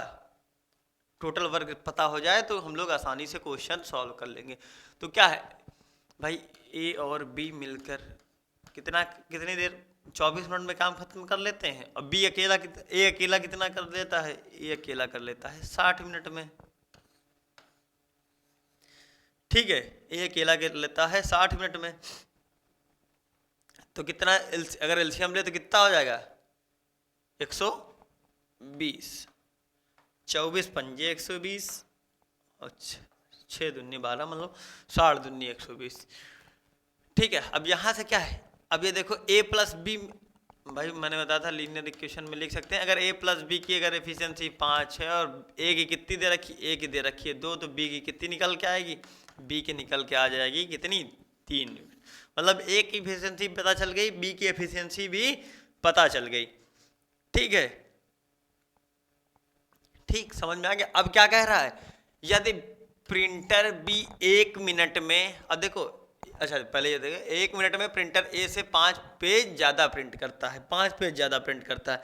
Speaker 1: टोटल वर्क पता हो जाए तो हम लोग आसानी से क्वेश्चन सॉल्व कर लेंगे। तो क्या है भाई, ए और बी मिलकर कितनी देर, 24 मिनट में काम खत्म कर लेते हैं। अब बी अकेला ए अकेला कितना कर लेता है, ए अकेला कर लेता है 60 मिनट में। ठीक है, ए अकेला कर लेता है 60 मिनट में। तो कितना अगर एलसीएम ले तो कितना हो जाएगा, 120, 24 पंजे 120 और 6 दूनी 12, मतलब 60 दूनी 120। ठीक है, अब यहाँ से क्या है, अब ये देखो a प्लस बी, भाई मैंने बताया था लीनियर इक्वेशन में लिख सकते हैं। अगर a प्लस बी की अगर एफिशिएंसी 5 है और a की कितनी दे रखी, a की दे रखी है 2, तो b की कितनी निकल के आएगी, b की निकल के आ जाएगी कितनी, 3। मतलब a की एफिशिएंसी पता चल गई, b की एफिशिएंसी भी पता चल गई। ठीक है, ठीक समझ में आ गया। अब क्या कह रहा है, यदि प्रिंटर बी 1 मिनट में, अब देखो, अच्छा पहले ये देखो, 1 मिनट में प्रिंटर ए से 5 पेज ज्यादा प्रिंट करता है, 5 पेज ज्यादा प्रिंट करता है।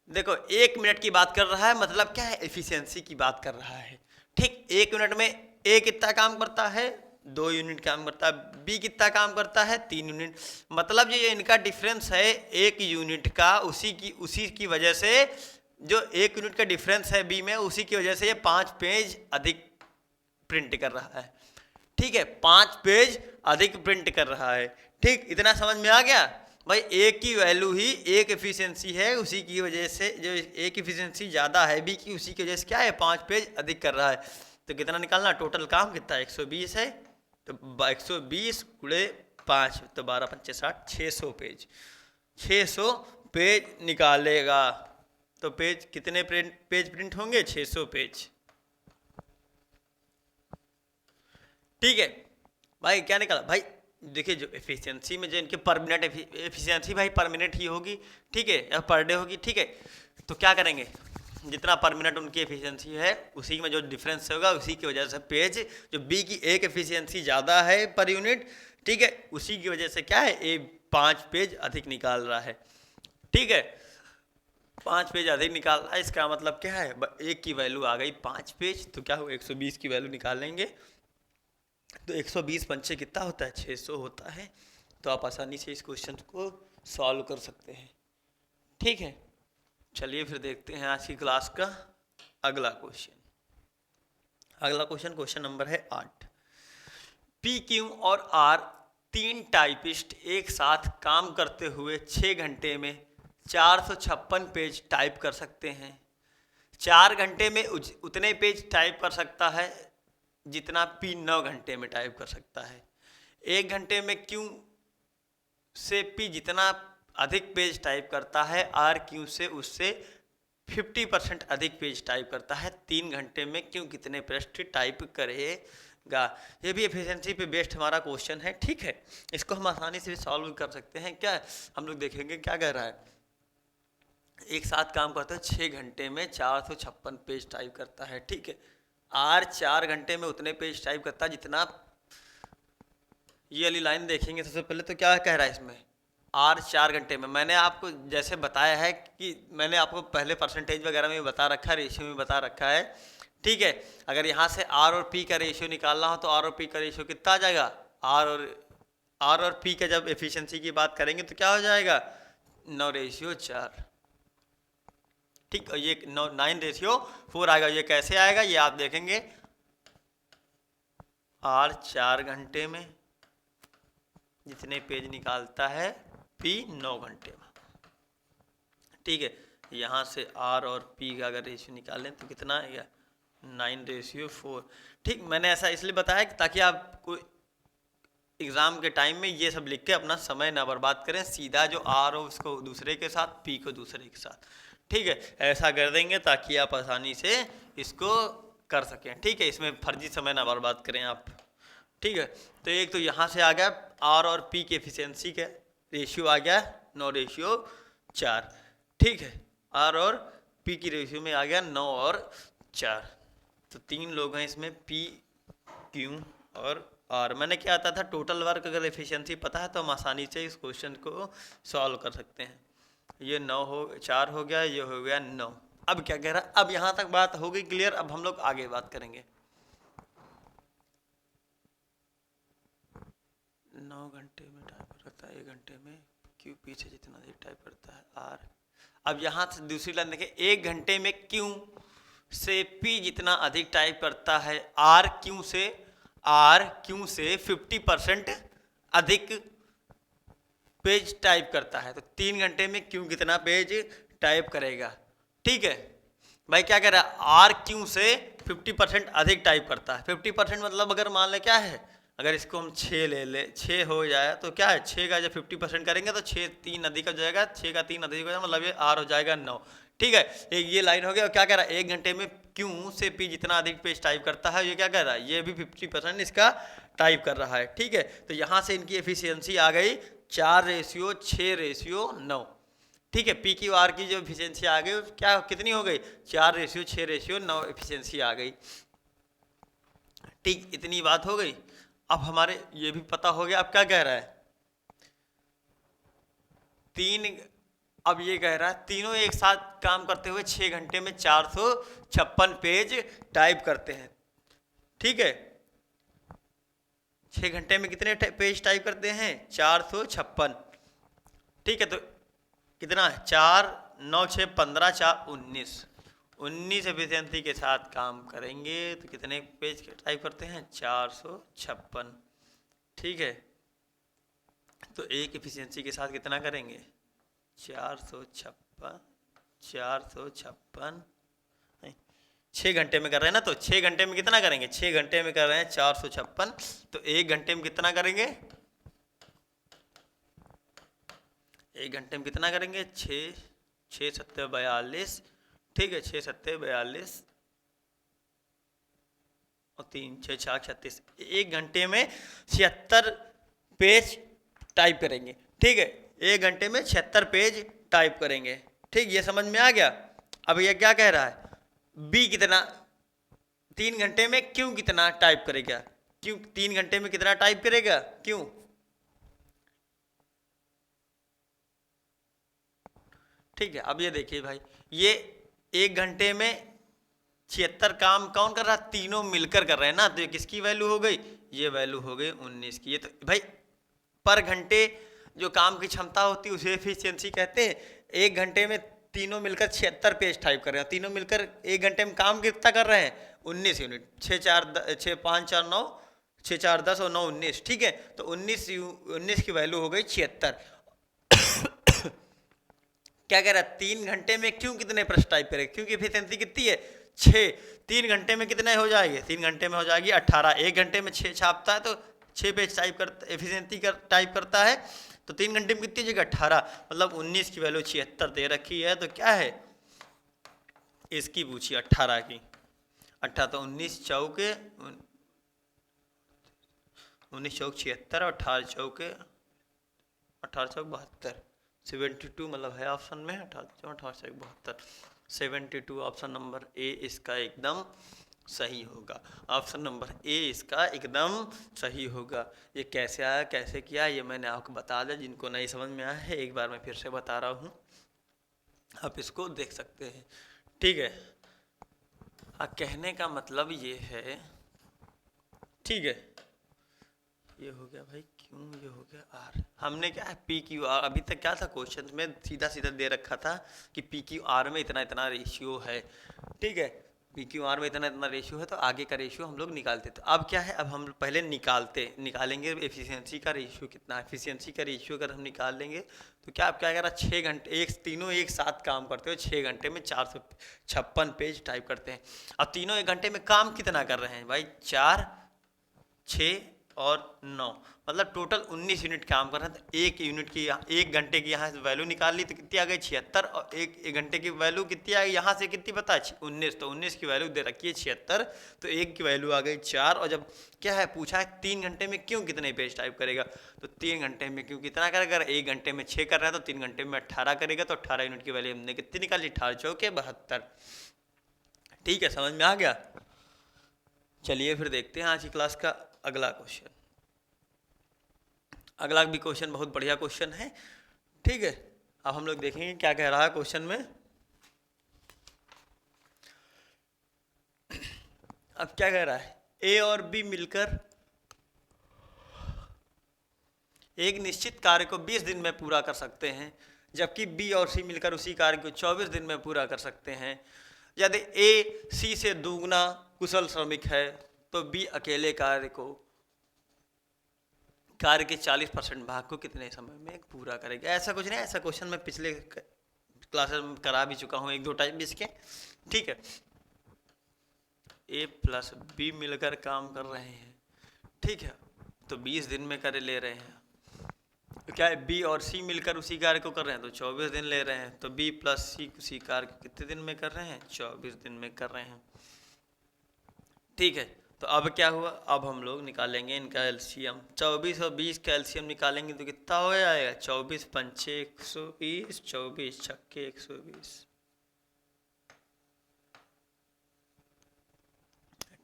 Speaker 1: देखो 1 मिनट की बात कर रहा है, मतलब क्या है, एफिशिएंसी की बात कर रहा है। ठीक, 1 मिनट में ए कितना काम करता है, 2 यूनिट काम करता है, बी कितना काम करता है, 3 यूनिट। मतलब ये इनका डिफरेंस है 1 यूनिट का, उसी की वजह से, जो 1 यूनिट का डिफरेंस है बी में, उसी की वजह से ये 5 पेज अधिक प्रिंट कर रहा है। ठीक है, 5 पेज अधिक प्रिंट कर रहा है। ठीक, इतना समझ में आ गया भाई। ए की वैल्यू ही, एक एफिशिएंसी है, उसी की वजह से, जो एक एफिशिएंसी ज़्यादा है बी की, उसी की वजह से क्या है, 5 पेज अधिक कर रहा है। तो कितना निकालना, टोटल काम कितना है, 120 है, तो 120 गुणे 5, तो 12 पंचे 60, 600 पेज, 600 पेज निकालेगा। तो पेज कितने पेज प्रिंट होंगे, 600 पेज। ठीक है भाई, क्या निकाला भाई, देखिए जो एफिशिएंसी में जो इनके पर मिनट एफिशिएंसी भाई पर मिनट ही होगी। ठीक है, या पर डे होगी। ठीक है, तो क्या करेंगे, जितना पर मिनट उनकी एफिशिएंसी है, उसी में जो डिफरेंस होगा, उसी की वजह से पेज, जो बी की एक एफिशिएंसी ज़्यादा है पर यूनिट, ठीक है, उसी की वजह से क्या है, ए 5 पेज अधिक निकाल रहा है। ठीक है, 5 पेज अधिक निकाल रहा है, इसका मतलब क्या है, एक की वैल्यू आ गई 5 पेज, तो क्या हो, 120 की वैल्यू निकाल लेंगे। तो 120 पंचे कितना होता है, 600 होता है। तो आप आसानी से इस क्वेश्चन को सॉल्व कर सकते हैं। ठीक है, चलिए फिर देखते हैं आज की क्लास का अगला क्वेश्चन। अगला क्वेश्चन, क्वेश्चन नंबर है 8। पी, क्यू और आर 3 टाइपिस्ट एक साथ काम करते हुए 6 घंटे में 456 पेज टाइप कर सकते हैं। 4 घंटे में उतने पेज टाइप कर सकता है जितना पी 9 घंटे में टाइप कर सकता है। 1 घंटे में क्यू से पी जितना अधिक पेज टाइप करता है, आर क्यू से उससे 50% अधिक पेज टाइप करता है। 3 घंटे में क्यू कितने पेज टाइप करेगा। ये भी एफिशिएंसी पे बेस्ड हमारा क्वेश्चन है। ठीक है, इसको हम आसानी से सॉल्व कर सकते हैं। क्या हम लोग देखेंगे क्या कह रहा है, एक साथ काम करता है 6 घंटे में 456 पेज टाइप करता है। ठीक है, आर 4 घंटे में उतने पेज टाइप करता है जितना, ये वाली लाइन देखेंगे सबसे पहले तो क्या कह रहा है इसमें, आर 4 घंटे में। मैंने आपको जैसे बताया है कि मैंने आपको पहले परसेंटेज वगैरह में बता रखा है, रेशियो में बता रखा है। ठीक है, अगर यहाँ से आर और पी का रेशियो निकालना हो तो आर और पी का रेशियो कितना आ जाएगा, आर और पी का जब एफिशिएंसी की बात करेंगे तो क्या हो जाएगा, 9:4। ठीक, और ये 9:4 आएगा। ये कैसे आएगा ये आप देखेंगे, आर 4 घंटे में जितने पेज निकालता है पी 9 घंटे में। ठीक है, यहाँ से आर और पी का अगर रेशियो निकालें तो कितना आएगा, 9:4। ठीक, मैंने ऐसा इसलिए बताया कि ताकि आपको एग्ज़ाम के टाइम में ये सब लिख के अपना समय ना बर्बाद करें, सीधा जो आर हो उसको दूसरे के साथ, पी को दूसरे के साथ। ठीक है, ऐसा कर देंगे ताकि आप आसानी से इसको कर सकें। ठीक है, इसमें फर्जी समय ना बर्बाद करें आप। ठीक है, तो एक तो यहाँ से आ गया आर और पी की एफिशिएंसी का रेशियो आ गया 9:4। ठीक है, आर और पी की रेशियो में आ गया 9 और 4। तो 3 लोग हैं इसमें, पी, क्यू और आर। मैंने क्या आता था, टोटल वर्क अगर एफिशिएंसी पता है तो हम आसानी से इस क्वेश्चन को सॉल्व कर सकते हैं। ये 4 हो गया, ये हो गया 9। अब क्या कह रहा है, अब यहाँ तक बात हो गई क्लियर। अब हम लोग आगे बात करेंगे। 9 घंटे में टाइप करता है, 1 घंटे में क्यू पी से जितना अधिक टाइप करता है आर। अब यहाँ से दूसरी लाइन देखें, 1 घंटे में क्यू से पी जितना अधिक टाइप करता है आर क्यू से 50% अधिक पेज टाइप करता है। तो 3 घंटे में क्यू कितना पेज टाइप करेगा। ठीक है भाई, क्या कह रहा है, आर क्यू से 50% अधिक टाइप करता है। 50% मतलब अगर मान ले क्या है, अगर इसको हम 6 ले ले, 6 हो जाए तो क्या है, 6 का जब 50% करेंगे तो 6 3 अधिक हो जाएगा, 6 का 3 अधिक हो जाएगा, मतलब ये आर हो जाएगा 9। ठीक है, एक ये लाइन हो गया। और क्या कह रहा है, 1 घंटे में क्यू से पी जितना अधिक पेज टाइप करता है, ये क्या कह रहा है, ये भी 50% इसका टाइप कर रहा है। ठीक है, तो यहाँ से इनकी एफिशिएंसी आ गई 4:6:9। ठीक है, पी क्यू आर की जो एफिशिएंसी आ गई क्या कितनी हो गई, 4:6:9 एफिशिएंसी आ गई। ठीक, इतनी बात हो गई। अब हमारे ये भी पता हो गया। अब क्या कह रहा है, 3, अब ये कह रहा है तीनों एक साथ काम करते हुए 6 घंटे में 456 पेज टाइप करते हैं। ठीक है, 6 घंटे में कितने पेज टाइप करते हैं, 456। ठीक है, तो कितना है, 4 9 6 15 4 19 एफिशिएंसी के साथ काम करेंगे तो कितने पेज टाइप करते हैं, 456। ठीक है, तो एक एफिशिएंसी के साथ कितना करेंगे, 456 6 घंटे में कर रहे हैं ना, तो 6 घंटे में कितना करेंगे, 6 घंटे में कर रहे हैं 456, तो 1 घंटे में कितना करेंगे, 1 घंटे में कितना करेंगे, 6 6 7 42। ठीक है, 6 7 42 और 3 6 4 36। 1 घंटे में 76 पेज टाइप करेंगे। ठीक है, 1 घंटे में 76 पेज टाइप करेंगे। ठीक, ये समझ में आ गया। अब ये क्या कह रहा है, बी कितना, 3 घंटे में क्यों कितना टाइप करेगा, क्यों 3 घंटे में कितना टाइप करेगा, क्यों। ठीक है, अब ये देखिए भाई, ये 1 घंटे में 76 काम कौन कर रहा है, तीनों मिलकर कर रहे हैं ना, तो ये किसकी वैल्यू हो गई, ये वैल्यू हो गई 19 की। ये तो भाई पर घंटे जो काम की क्षमता होती है उसे एफिशिएंसी कहते हैं। 1 घंटे में तीनों मिलकर 76 पेज टाइप कर रहे हैं, तीनों मिलकर 1 घंटे में काम कितना कर रहे हैं, 19 यूनिट। 6 5 4 9, 6 4 10 और 9 19। ठीक है, तो 19 की वैल्यू हो गई 76। क्या कह रहा है, 3 घंटे में क्यों कितने प्रश्न टाइप करें, क्योंकि एफिशिएंसी कितनी है, 6। 3 घंटे में कितने हो जाएंगे, 3 घंटे में हो जाएगी 18। 1 घंटे में 6 छापता है तो 6 पेज टाइप करता, एफिशिएंसी टाइप करता है, तो 3 घंटे में कितनी जगह 18, मतलब 19 की वैल्यू 76 दे रखी है। तो क्या है, इसकी पूछी 18 की, 18 तो 19 चौके 19 चौक 76 और 18 चौके 18 चौक 72, 72 मतलब है ऑप्शन में, 18 चौक 72, 72 ऑप्शन नंबर ए इसका एकदम सही होगा। ऑप्शन नंबर ए इसका एकदम सही होगा। ये कैसे आया, कैसे किया, ये मैंने आपको बता दिया। जिनको नहीं समझ में आया है एक बार मैं फिर से बता रहा हूँ, आप इसको देख सकते हैं। ठीक है, कहने का मतलब ये है, ठीक है, ये हो गया भाई क्यों, ये हो गया आर। हमने क्या है पी क्यू आर, अभी तक क्या था क्वेश्चन में सीधा सीधा दे रखा था कि पी क्यू आर में इतना इतना रेशियो है। ठीक है, पी क्यू आर में इतना इतना रेशियो है, तो आगे का रेशियो हम लोग निकालते। तो अब क्या है, अब हम पहले निकालेंगे एफिशिएंसी का रेशियो कितना है। एफिशिएंसी का रेशियो अगर हम निकाल लेंगे तो क्या, अब क्या कह रहा, 6 घंटे तीनों एक साथ काम करते हो, 6 घंटे में 456 पेज टाइप करते हैं। अब तीनों 1 घंटे में काम कितना कर रहे हैं भाई, 4 6 और 9, मतलब टोटल 19 यूनिट काम कर रहे हैं। तो एक यूनिट की एक घंटे की यहाँ से वैल्यू निकाल ली तो कितनी आ गई 76, और एक घंटे की वैल्यू कितनी आ गई यहाँ से कितनी पता है 19, तो 19 की वैल्यू दे रखी है 76, तो एक की वैल्यू आ गई 4। और जब क्या है पूछा है 3 घंटे में क्यों कितने पेज टाइप करेगा, तो 3 घंटे में क्यों कितना करेगा, अगर 1 घंटे में 6 कर रहा है तो 3 घंटे में 18 करेगा, तो 18 यूनिट की वैल्यू हमने कितनी निकाली 18 चौके 72। ठीक है, समझ में आ गया। चलिए फिर देखते हैं आज की क्लास का अगला क्वेश्चन। अगला भी क्वेश्चन बहुत बढ़िया क्वेश्चन है। ठीक है, अब हम लोग देखेंगे क्या कह रहा है क्वेश्चन में। अब क्या कह रहा है, ए और बी मिलकर एक निश्चित कार्य को 20 दिन में पूरा कर सकते हैं, जबकि बी और सी मिलकर उसी कार्य को 24 दिन में पूरा कर सकते हैं। यदि ए सी से दोगुना कुशल श्रमिक है तो बी अकेले कार्य के 40% भाग को कितने समय में पूरा करेगा। ऐसा कुछ नहीं, ऐसा क्वेश्चन मैं पिछले क्लासेस में करा भी चुका हूँ 1-2 टाइम इसके। ठीक है, ए प्लस बी मिलकर काम कर रहे हैं, ठीक है, तो 20 दिन में कर ले रहे हैं। तो क्या है, बी और सी मिलकर उसी कार्य को कर रहे हैं तो 24 दिन ले रहे हैं, तो बी प्लस सी उसी कार्य को कितने दिन में कर रहे हैं 24 दिन में कर रहे हैं। ठीक है, तो अब क्या हुआ, अब हम लोग निकालेंगे इनका एलसीएम। 24 और 20 का एलसीएम निकालेंगे तो कितना हो जाएगा 24 पंचे 120, 24 छक्के 120।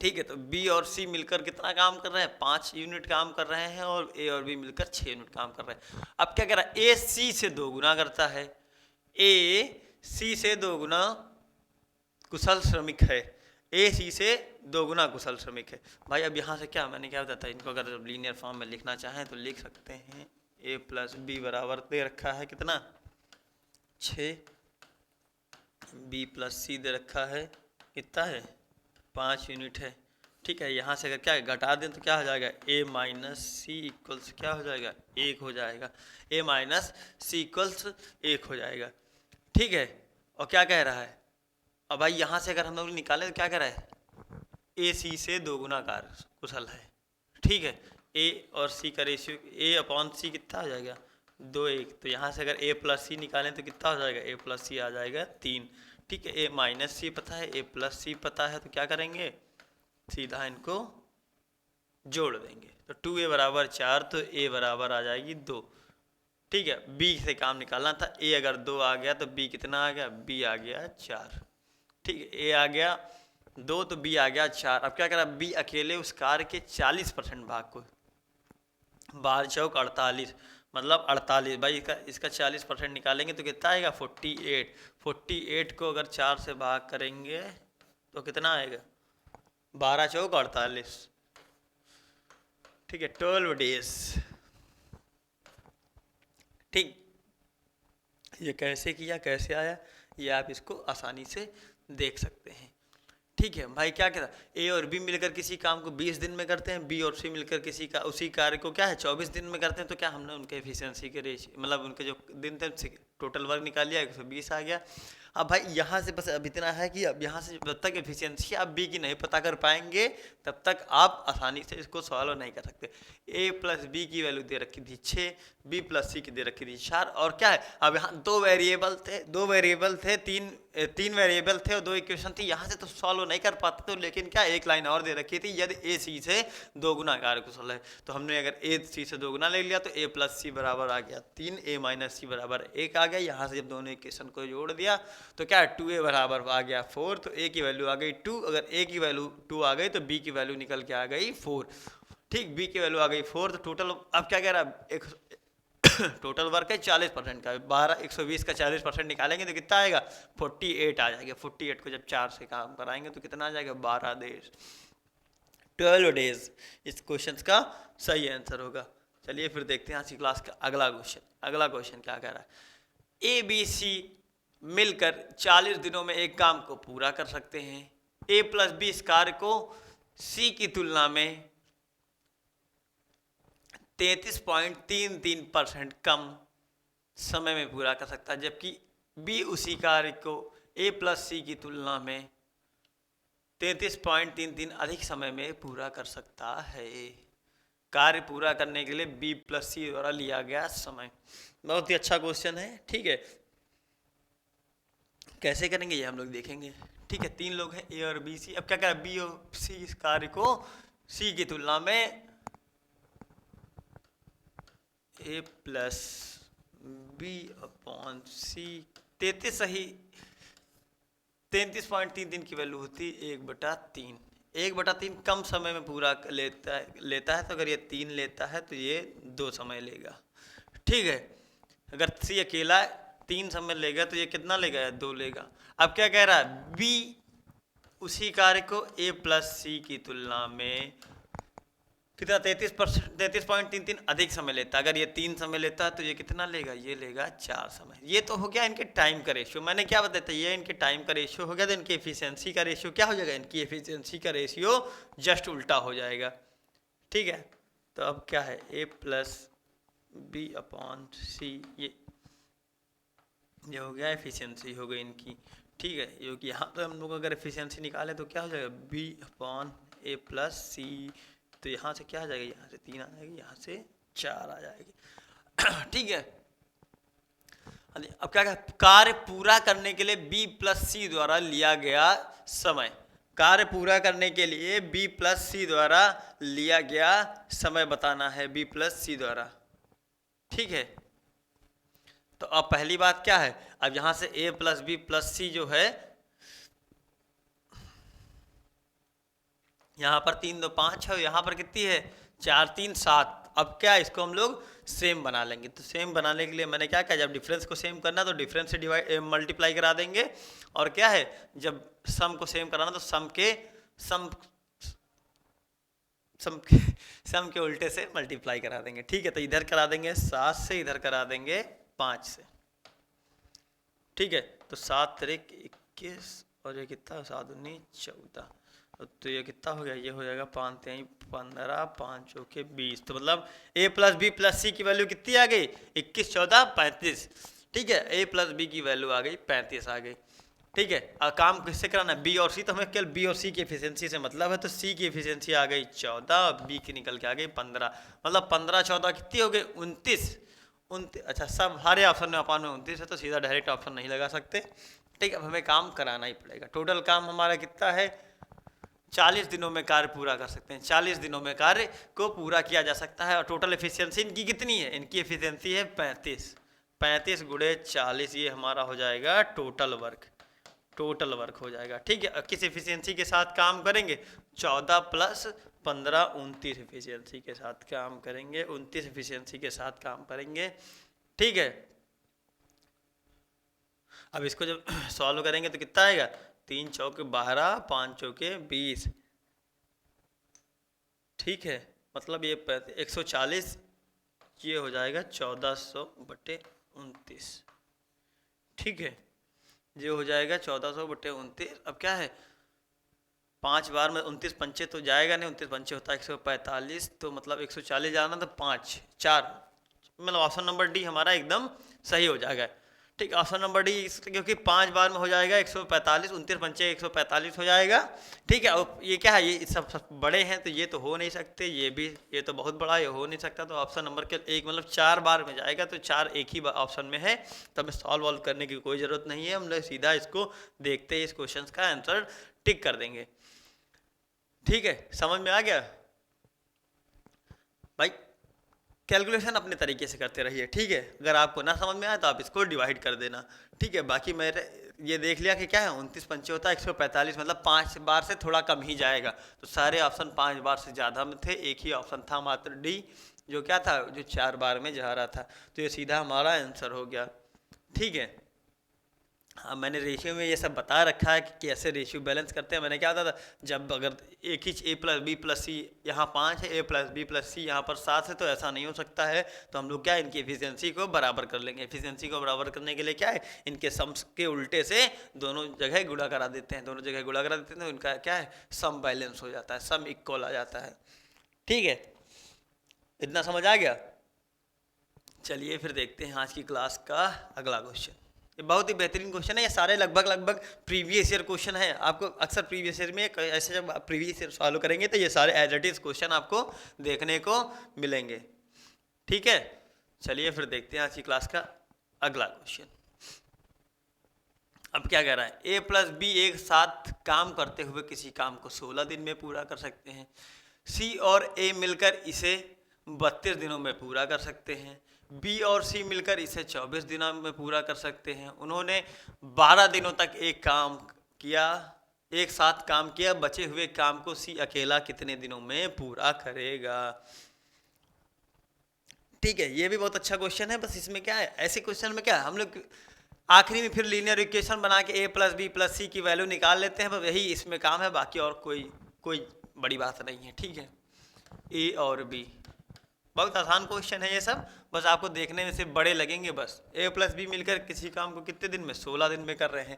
Speaker 1: ठीक है, तो बी और सी मिलकर कितना काम कर रहे हैं 5 यूनिट काम कर रहे हैं, और ए और बी मिलकर 6 यूनिट काम कर रहे हैं। अब क्या कह रहा है, ए सी से 2 गुना करता है, ए सी से 2 गुना कुशल श्रमिक है, ए सी से 2 गुना कुशल श्रमिक है। भाई अब यहाँ से क्या मैंने क्या बताया, इनको अगर लीनियर फॉर्म में लिखना चाहें तो लिख सकते हैं। ए प्लस बी बराबर दे रखा है कितना 6, बी प्लस सी दे रखा है कितना है 5 यूनिट है। ठीक है, यहाँ से अगर क्या घटा दें तो क्या हो जाएगा, ए माइनस सी इक्वल्स क्या हो जाएगा 1 हो जाएगा, ए माइनस सी इक्वल्स 1 हो जाएगा। ठीक है, और क्या कह रहा है, अब भाई यहाँ से अगर हम लोग निकालें तो क्या कह रहा है, ए सी से 2 गुना कार्य कुशल है। ठीक है, ए और सी का रेशियो ए अपॉन सी कितना हो जाएगा 2:1, तो यहाँ से अगर ए प्लस सी निकालें तो कितना हो जाएगा, ए प्लस सी आ जाएगा 3। ठीक है, ए माइनस सी पता है, ए प्लस सी पता है, तो क्या करेंगे सीधा इनको जोड़ देंगे, तो 2a बराबर 4, तो a बराबर आ जाएगी 2। ठीक है, b से काम निकालना था, a अगर 2 आ गया तो b कितना आ गया, b आ गया 4। ठीक है, a आ गया 2 तो b आ गया 4। अब क्या करा, b अकेले उस कार्य के 40% भाग को, 12 चौक 48, मतलब 48, भाई इसका 40% निकालेंगे तो कितना आएगा 48। 48 को अगर 4 से भाग करेंगे तो कितना आएगा 12 चौक 48। ठीक है, 12 डेज। ठीक, ये कैसे किया कैसे आया ये आप इसको आसानी से देख सकते हैं। ठीक है भाई, क्या कहता है, ए और बी मिलकर किसी काम को 20 दिन में करते हैं, बी और सी मिलकर किसी का उसी कार्य को क्या है 24 दिन में करते हैं, तो क्या हमने उनके एफिशिएंसी के रेशियो मतलब उनके जो दिन थे टोटल वर्क निकाल लिया 120 आ गया। अब भाई यहाँ से बस अब इतना है कि अब यहाँ से जब तक एफिशिएंसी आप बी की नहीं पता कर पाएंगे तब तक आप आसानी से इसको सॉल्व नहीं कर सकते। ए प्लस बी की वैल्यू दे रखी थी 6, बी प्लस सी की दे रखी थी 4, और क्या है अब यहाँ 2 वेरिएबल थे 3 वेरिएबल थे और 2 इक्वेशन थी, यहाँ से तो सॉल्व नहीं कर पाते तो, लेकिन क्या एक लाइन और दे रखी थी, यदि ए सी से 2 गुना कार्य कुशल है, तो हमने अगर ए सी से 2 गुना ले लिया तो ए प्लस सी बराबर आ गया 3, ए माइनस सी बराबर 1 आ गया। यहाँ से जब दोनों इक्वेशन को जोड़ दिया तो क्या है 2a बराबर आ गया 4, तो a की वैल्यू आ गई 2, अगर a की वैल्यू 2 आ गई तो b की वैल्यू निकल के आ गई 4। ठीक, b की वैल्यू आ गई 4, तो टोटल अब क्या कह रहा है टोटल वर्क है 40% का, 120 का 40% निकालेंगे तो कितना आएगा 48 आ जाएगा। 48 को जब 4 से काम कराएंगे तो कितना आ जाएगा 12 डेज, 12 डेज इस क्वेश्चन का सही आंसर होगा। चलिए फिर देखते हैं आज की क्लास का अगला क्वेश्चन। अगला क्वेश्चन क्या कह रहा है, ए बी सी मिलकर 40 दिनों में एक काम को पूरा कर सकते हैं। ए प्लस बी इस कार्य को सी की तुलना में 33.33% कम समय में पूरा कर सकता है, जबकि बी उसी कार्य को ए प्लस सी की तुलना में 33.33 अधिक समय में पूरा कर सकता है। कार्य पूरा करने के लिए बी प्लस सी द्वारा लिया गया समय। बहुत ही अच्छा क्वेश्चन है। ठीक है, कैसे करेंगे ये हम लोग देखेंगे। ठीक है, 3 लोग हैं ए और बी सी। अब क्या करें, बी और सी इस कार्य को सी की तुलना में ए प्लस बी अपॉन सी 33.33 की वैल्यू होती 1/3। 1/3 कम समय में पूरा लेता है तो अगर ये 3 लेता है तो ये 2 समय लेगा। ठीक है, अगर सी अकेला 3 समय लेगा तो ये कितना लेगा, 2 लेगा। अब क्या कह रहा है, बी उसी कार्य को ए प्लस सी की तुलना में कितना 33.33 अधिक समय लेता है। अगर ये 3 समय लेता है तो ये कितना लेगा, ये लेगा 4 समय। ये तो हो गया इनके टाइम का रेशियो। मैंने क्या बताया था, ये इनके टाइम का रेशियो हो गया, तो इनकी एफिशिएंसी का रेशियो क्या हो जाएगा, इनकी एफिशिएंसी का रेशियो जस्ट उल्टा हो जाएगा। ठीक है, तो अब क्या है, ए प्लस बी अपॉन सी, ये हो गया एफिशिएंसी हो गई इनकी। ठीक है, क्योंकि यहाँ पर हम लोग अगर एफिशिएंसी निकाले तो क्या हो जाएगा, बी अपॉन ए प्लस सी। तो यहाँ से क्या आ जाएगा, यहाँ से 3 आ जाएगी, यहाँ से 4 आ जाएगी। ठीक है, अब क्या कार्य पूरा करने के लिए बी प्लस सी द्वारा लिया गया समय। कार्य पूरा करने के लिए बी प्लस सी द्वारा लिया गया समय बताना है, बी प्लस सी द्वारा। ठीक है, तो अब पहली बात क्या है, अब यहां से ए प्लस बी प्लस सी जो है, यहाँ पर 3 2 5 है, यहाँ पर कितनी है 4 3 7। अब क्या इसको हम लोग सेम बना लेंगे। तो सेम बनाने के लिए मैंने क्या किया, जब डिफरेंस को सेम करना तो डिफरेंस से डिवाइड मल्टीप्लाई करा देंगे, और क्या है जब सम को सेम कराना तो सम के उल्टे से मल्टीप्लाई करा देंगे। ठीक है, तो इधर करा देंगे 7 से, इधर करा देंगे 5 से। ठीक है, तो 7 3 21 और ये कितना 7 19 14, तो ये कितना हो गया, ये हो जाएगा 5 3 15 5 चौके 20। तो मतलब a प्लस बी प्लस सी की वैल्यू कितनी आ गई, 21 14 35। ठीक है, a प्लस बी की वैल्यू आ गई 35 आ गई। ठीक है, काम किससे कराना है, बी और सी। तो हमें केवल बी और सी की एफिशिएंसी से मतलब है, तो सी की एफिशिएंसी आ गई 14 और बी की निकल के आ गई 15। मतलब 15 14 कितनी हो गई 29। अच्छा, सब हर ऑप्शन में अपान में 29 है, तो सीधा डायरेक्ट ऑप्शन नहीं लगा सकते। ठीक है, अब हमें काम कराना ही पड़ेगा। टोटल काम हमारा कितना है, 40 दिनों में कार्य पूरा कर सकते हैं। 40 दिनों में कार्य को पूरा किया जा सकता है। और टोटल एफिशिएंसी इनकी कितनी है, इनकी एफिशिएंसी है 35। 35 गुणे 40, ये हमारा हो जाएगा टोटल वर्क हो जाएगा। ठीक है, किस एफिशिएंसी के साथ काम करेंगे, 14 प्लस 15 29 एफिशिएंसी के साथ काम करेंगे, 29 एफिशिएंसी के साथ काम करेंगे। ठीक है, अब इसको जब सॉल्व करेंगे तो कितना आएगा, 3 चौके 12 5 चौके 20। ठीक है, मतलब ये 140, ये हो जाएगा 1400/29। ठीक है, ये हो जाएगा 1400/29। अब क्या है, 5 बार में 29 पंचे तो जाएगा नहीं, 29 पंचे होता है 145, तो मतलब 140 जाना तो 5 4, मतलब ऑप्शन नंबर डी हमारा एकदम सही हो जाएगा। ठीक, ऑप्शन नंबर डी, क्योंकि 5 बार में हो जाएगा 145, 29 पंचे 145 हो जाएगा। ठीक है, और ये क्या है, ये सब बड़े हैं तो ये तो हो नहीं सकते, ये तो बहुत बड़ा, ये हो नहीं सकता। तो ऑप्शन नंबर के एक मतलब 4 बार में जाएगा, तो 4 एक ही ऑप्शन में है, तो हमें सॉल्व करने की कोई ज़रूरत नहीं है। हम लोग सीधा इसको देखते ही इस क्वेश्चन का आंसर टिक कर देंगे। ठीक है, समझ में आ गया भाई। कैलकुलेशन अपने तरीके से करते रहिए। ठीक है, अगर आपको ना समझ में आए तो आप इसको डिवाइड कर देना। ठीक है, बाकी मेरे ये देख लिया कि क्या है 29 पंचे होता है 145, मतलब 5 बार से थोड़ा कम ही जाएगा। तो सारे ऑप्शन 5 बार से ज़्यादा में थे, एक ही ऑप्शन था मात्र डी, जो क्या था, जो 4 बार में जा रहा था। तो ये सीधा हमारा आंसर हो गया। ठीक है, हाँ, मैंने रेशियो में ये सब बता रखा है कि कैसे रेशियो बैलेंस करते हैं। मैंने क्या बताया था, जब अगर एक ही ए प्लस बी प्लस सी यहाँ 5 है, ए प्लस बी प्लस सी यहाँ पर 7 है, तो ऐसा नहीं हो सकता है। तो हम लोग क्या, इनकी एफिशिएंसी को बराबर कर लेंगे। एफिशिएंसी को बराबर करने के लिए क्या है, इनके सम्स के उल्टे से दोनों जगह गुणा करा देते हैं। दोनों जगह गुणा करा देते हैं तो इनका क्या है, सम बैलेंस हो जाता है, सम इक्वल आ जाता है। ठीक है, इतना समझ आ गया। चलिए फिर देखते हैं आज की क्लास का अगला क्वेश्चन। ये बहुत ही बेहतरीन क्वेश्चन है। ये सारे लगभग लगभग प्रीवियस ईयर क्वेश्चन है। आपको अक्सर प्रीवियस ईयर में ऐसे जब आप प्रीवियस ईयर सॉल्व करेंगे तो ये सारे एज इट इज क्वेश्चन आपको देखने को मिलेंगे। ठीक है, चलिए फिर देखते हैं आज की क्लास का अगला क्वेश्चन। अब क्या कह रहा है, ए प्लस बी एक साथ काम करते हुए किसी काम को 16 दिन में पूरा कर सकते हैं। सी और ए मिलकर इसे 32 दिनों में पूरा कर सकते हैं। बी और सी मिलकर इसे 24 दिनों में पूरा कर सकते हैं। उन्होंने 12 दिनों तक एक साथ काम किया। बचे हुए काम को सी अकेला कितने दिनों में पूरा करेगा। ठीक है, ये भी बहुत अच्छा क्वेश्चन है। बस इसमें क्या है, ऐसे क्वेश्चन में क्या है, हम लोग आखिरी में फिर लीनियर इक्वेशन बना के ए प्लस बी प्लस सी की वैल्यू निकाल लेते हैं। बस यही इसमें काम है, बाकी और कोई बड़ी बात नहीं है। ठीक है, ए और बी बहुत आसान क्वेश्चन है ये सब, बस आपको देखने में से बड़े लगेंगे। बस ए प्लस बी मिलकर किसी काम को कितने दिन में, 16 दिन में कर रहे हैं।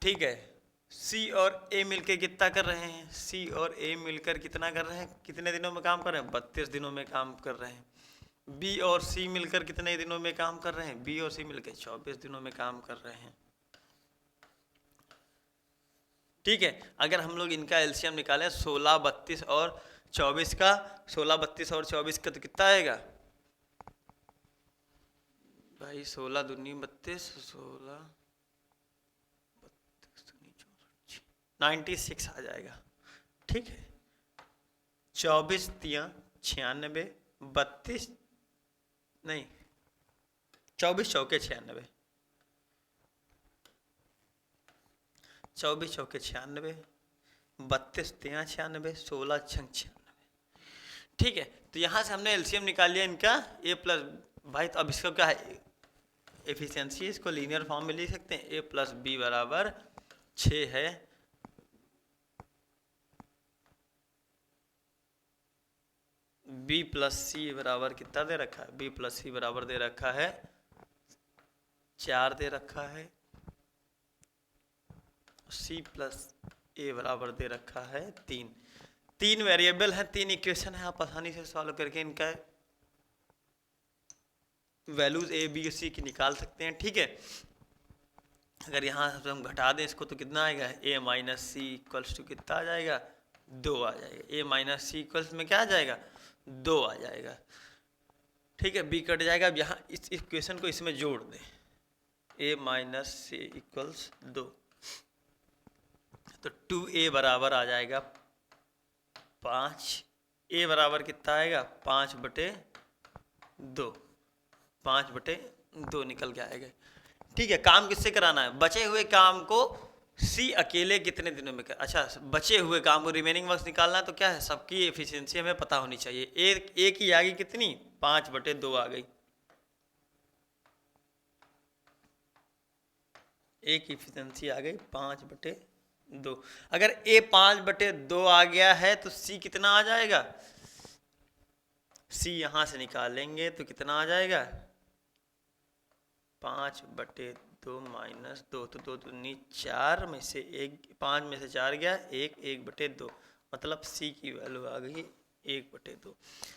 Speaker 1: ठीक है, सी और ए मिलकर कितना कर रहे हैं, सी और ए मिलकर कितना कर रहे हैं, कितने दिनों में काम कर रहे हैं, 32 दिनों में काम कर रहे हैं। बी और सी मिलकर कितने दिनों में काम कर रहे हैं, बी और सी मिलकर 24 दिनों में काम कर रहे हैं। ठीक है, अगर हम लोग इनका एलसीएम निकालें 16, 32 और 24 का, 16, 32 और 24 का तो कितना आएगा भाई, 16 दूनी 32, 16 96 आ जाएगा। ठीक है, 24 तिया 96, 32 नहीं 24 चौके 96, 24 चौके 96, 32 तिया 96, 16 छंग 96। ठीक है, तो यहाँ से हमने एलसीएम निकाल लिया इनका ए प्लस, भाई तो अब इसका क्या है एफिशिएंसी, इसको लीनियर फॉर्म में लिख सकते हैं। ए प्लस बी बराबर 6 है, बी प्लस सी बराबर कितना दे रखा है, बी प्लस सी बराबर दे रखा है 4 दे रखा है। सी प्लस ए बराबर दे रखा है 3। 3 वेरिएबल है, 3 इक्वेशन है, आप आसानी से सॉल्व करके इनका वैल्यूज ए बी सी की निकाल सकते हैं। ठीक है, अगर यहाँ से हम घटा दें इसको तो कितना आएगा, ए माइनस सी इक्वल्स टू कितना आ जाएगा, 2 आ जाएगा। ए माइनस सी इक्वल्स में क्या आ जाएगा, 2 आ जाएगा। ठीक है, बी कट जाएगा। अब यहाँ इस इक्वेशन को इसमें जोड़ दें, ए माइनस सी इक्वल्स 2, तो 2a बराबर आ जाएगा 5। ए बराबर कितना आएगा, 5/2, 5/2 निकल के आएगा। ठीक है, काम किससे कराना है, बचे हुए काम को सी अकेले कितने दिनों में कर, अच्छा बचे हुए काम को रिमेनिंग वर्क्स निकालना है, तो क्या है सबकी एफिशिएंसी हमें पता होनी चाहिए। ए की आ गई कितनी, 5/2 आ गई। ए की एफिशिएंसी आ गई 5/2। अगर ए 5/2 आ गया है तो सी कितना आ जाएगा, सी यहां से निकालेंगे तो कितना आ जाएगा, 5/2 माइनस 2, तो 2 दूनी 4 में से 1, 5 में से 4 गया 1, 1/2, मतलब सी की वैल्यू आ गई 1/2।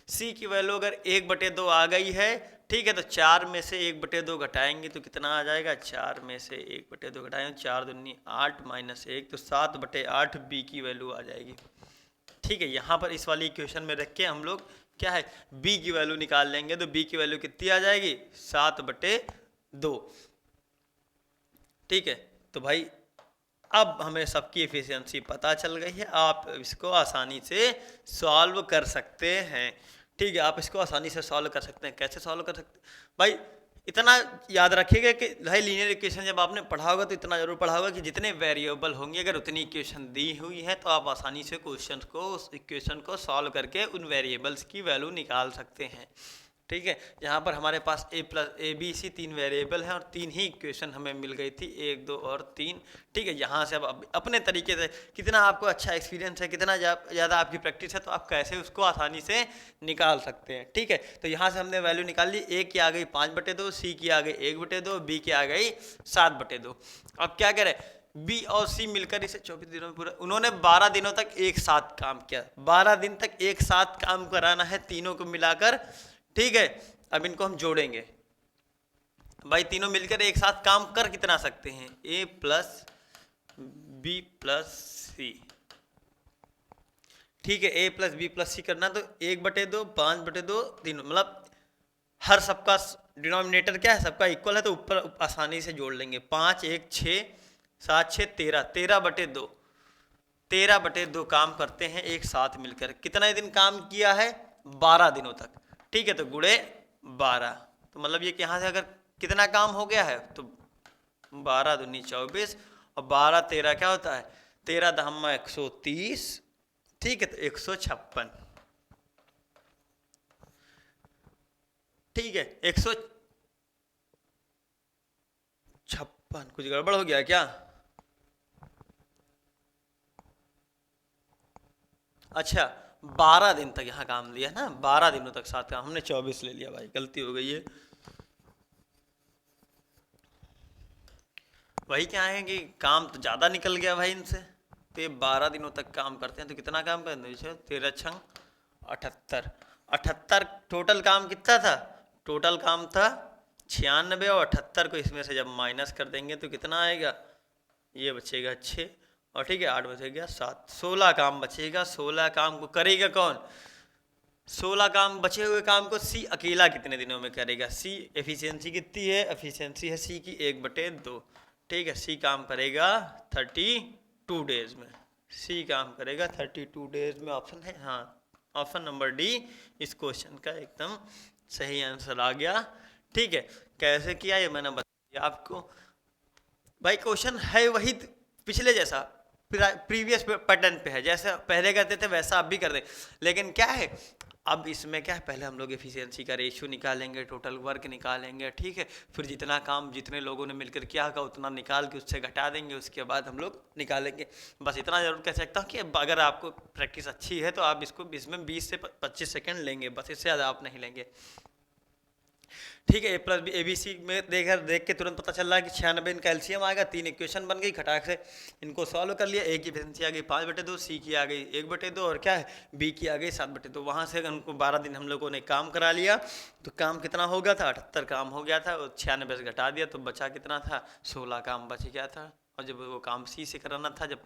Speaker 1: सी की वैल्यू अगर 1/2 आ गई है, ठीक है, तो 4 में से 1/2 घटाएंगे तो कितना आ जाएगा, 4 में से 1/2 घटाएंगे 4 दूनी 8 माइनस 1, तो 7/8 बी की वैल्यू आ जाएगी। ठीक है, यहाँ पर इस वाली इक्वेशन में रख के हम लोग क्या है बी की वैल्यू निकाल लेंगे, तो बी की वैल्यू कितनी आ जाएगी, 7/2। ठीक है, तो भाई अब हमें सबकी एफिशिएंसी पता चल गई है, आप इसको आसानी से सॉल्व कर सकते हैं। ठीक है, आप इसको आसानी से सॉल्व कर सकते हैं। कैसे सॉल्व कर सकते हैं भाई, इतना याद रखिएगा कि भाई लीनियर इक्वेशन जब आपने पढ़ा होगा तो इतना जरूर पढ़ा होगा कि जितने वेरिएबल होंगे अगर उतनी इक्वेशन दी हुई है तो आप आसानी से क्वेश्चन को, उस इक्वेशन को सॉल्व करके उन वेरिएबल्स की वैल्यू निकाल सकते हैं। ठीक है, यहाँ पर हमारे पास A plus A B C 3 variable हैं और 3 ही इक्वेशन हमें मिल गई थी, 1, 2 और 3। ठीक है, यहाँ से अब अपने तरीके से कितना आपको अच्छा एक्सपीरियंस है, कितना ज़्यादा आपकी प्रैक्टिस है, तो आप कैसे उसको आसानी से निकाल सकते हैं। ठीक है, तो यहाँ से हमने वैल्यू निकाल ली, ए की आ गई 5/2, सी की आ गई 1/2, बी की आ गई 7/2। अब क्या करें, बी और सी मिलकर इसे 24 दिनों में पूरा, उन्होंने 12 दिनों तक एक साथ काम किया, 12 दिन तक एक साथ काम कराना है तीनों को मिलाकर। ठीक है, अब इनको हम जोड़ेंगे, भाई तीनों मिलकर एक साथ काम कर कितना सकते हैं, ए प्लस बी प्लस सी। ठीक है, ए प्लस बी प्लस सी करना तो 1/2 5/2 3, मतलब हर सबका डिनोमिनेटर क्या है, सबका इक्वल है तो ऊपर आसानी से जोड़ लेंगे। 5 1 6 7 6 13, 13/2, 13/2 काम करते हैं एक साथ मिलकर। कितने दिन काम किया है, 12 दिनों तक। ठीक है, तो गुणे 12, तो मतलब ये कि यहाँ से अगर कितना काम हो गया है तो 12 दूनी 24, और 12 13 क्या होता है, 13 दहम्मा 130। ठीक है, तो 156। ठीक है, 156। कुछ गड़बड़ हो गया क्या? अच्छा, 12 दिन तक यहाँ काम लिया ना, 12 दिनों तक साथ काम, हमने 24 ले लिया भाई, गलती हो गई है। वही क्या है कि काम तो ज़्यादा निकल गया भाई इनसे, तो ये 12 दिनों तक काम करते हैं, तो कितना काम करते हैं, 13 छंग 78, 78 टोटल काम कितना था, टोटल काम था 96, और 78 को इसमें से जब माइनस कर देंगे तो कितना आएगा, ये बचेगा 6, और ठीक है 8 बचेगा 7, 16 काम बचेगा। 16 काम को करेगा कौन, 16 काम, बचे हुए काम को सी अकेला कितने दिनों में करेगा। सी एफिशिएंसी कितनी है, एफिशिएंसी है सी की 1/2। ठीक है, सी काम करेगा 32 डेज में, सी काम करेगा 32 डेज में। ऑप्शन है हाँ, ऑप्शन नंबर डी इस क्वेश्चन का एकदम सही आंसर आ गया। ठीक है, कैसे किया ये मैंने बता दिया आपको। भाई क्वेश्चन है वही पिछले जैसा, प्रीवियस पैटर्न पे है, जैसे पहले करते थे वैसा आप भी कर दे। लेकिन क्या है, अब इसमें क्या है, पहले हम लोग एफिशिएंसी का रेशियो निकालेंगे, टोटल वर्क निकालेंगे। ठीक है, फिर जितना काम जितने लोगों ने मिलकर किया होगा उतना निकाल के उससे घटा देंगे, उसके बाद हम लोग निकालेंगे। बस इतना जरूर कह सकता हूँ कि अगर आपको प्रैक्टिस अच्छी है तो आप इसमें 20 से 25 सेकेंड लेंगे, बस इससे ज़्यादा आप नहीं लेंगे। ठीक है, ए प्लस बी ABC में देख के तुरंत पता चल रहा है कि 96 इनका एलसीएम आएगा। 3 इक्वेशन बन गई, खटाक से इनको सॉल्व कर लिया। ए की एफिशिएंसी आ गई 5/2, सी की आ गई 1/2, और क्या है बी की आ गई 7/2। वहाँ से उनको 12 दिन हम लोगों ने काम करा लिया, तो काम कितना हो गया था, 78 काम हो गया था, और 96 से घटा दिया तो बचा कितना था, 16 काम बच गया था। और जब वो काम सी से कराना था, जब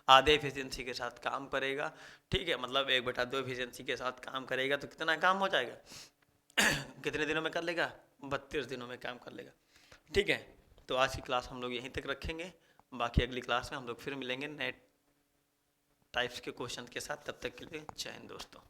Speaker 1: आधे एफिशिएंसी के साथ काम करेगा, ठीक है, मतलब 1/2 एफिशिएंसी के साथ काम करेगा तो कितना काम हो जाएगा कितने दिनों में कर लेगा, 32 दिनों में काम कर लेगा। ठीक है, तो आज की क्लास हम लोग यहीं तक रखेंगे, बाकी अगली क्लास में हम लोग फिर मिलेंगे नए टाइप्स के क्वेश्चन के साथ। तब तक के लिए जय हिंद दोस्तों।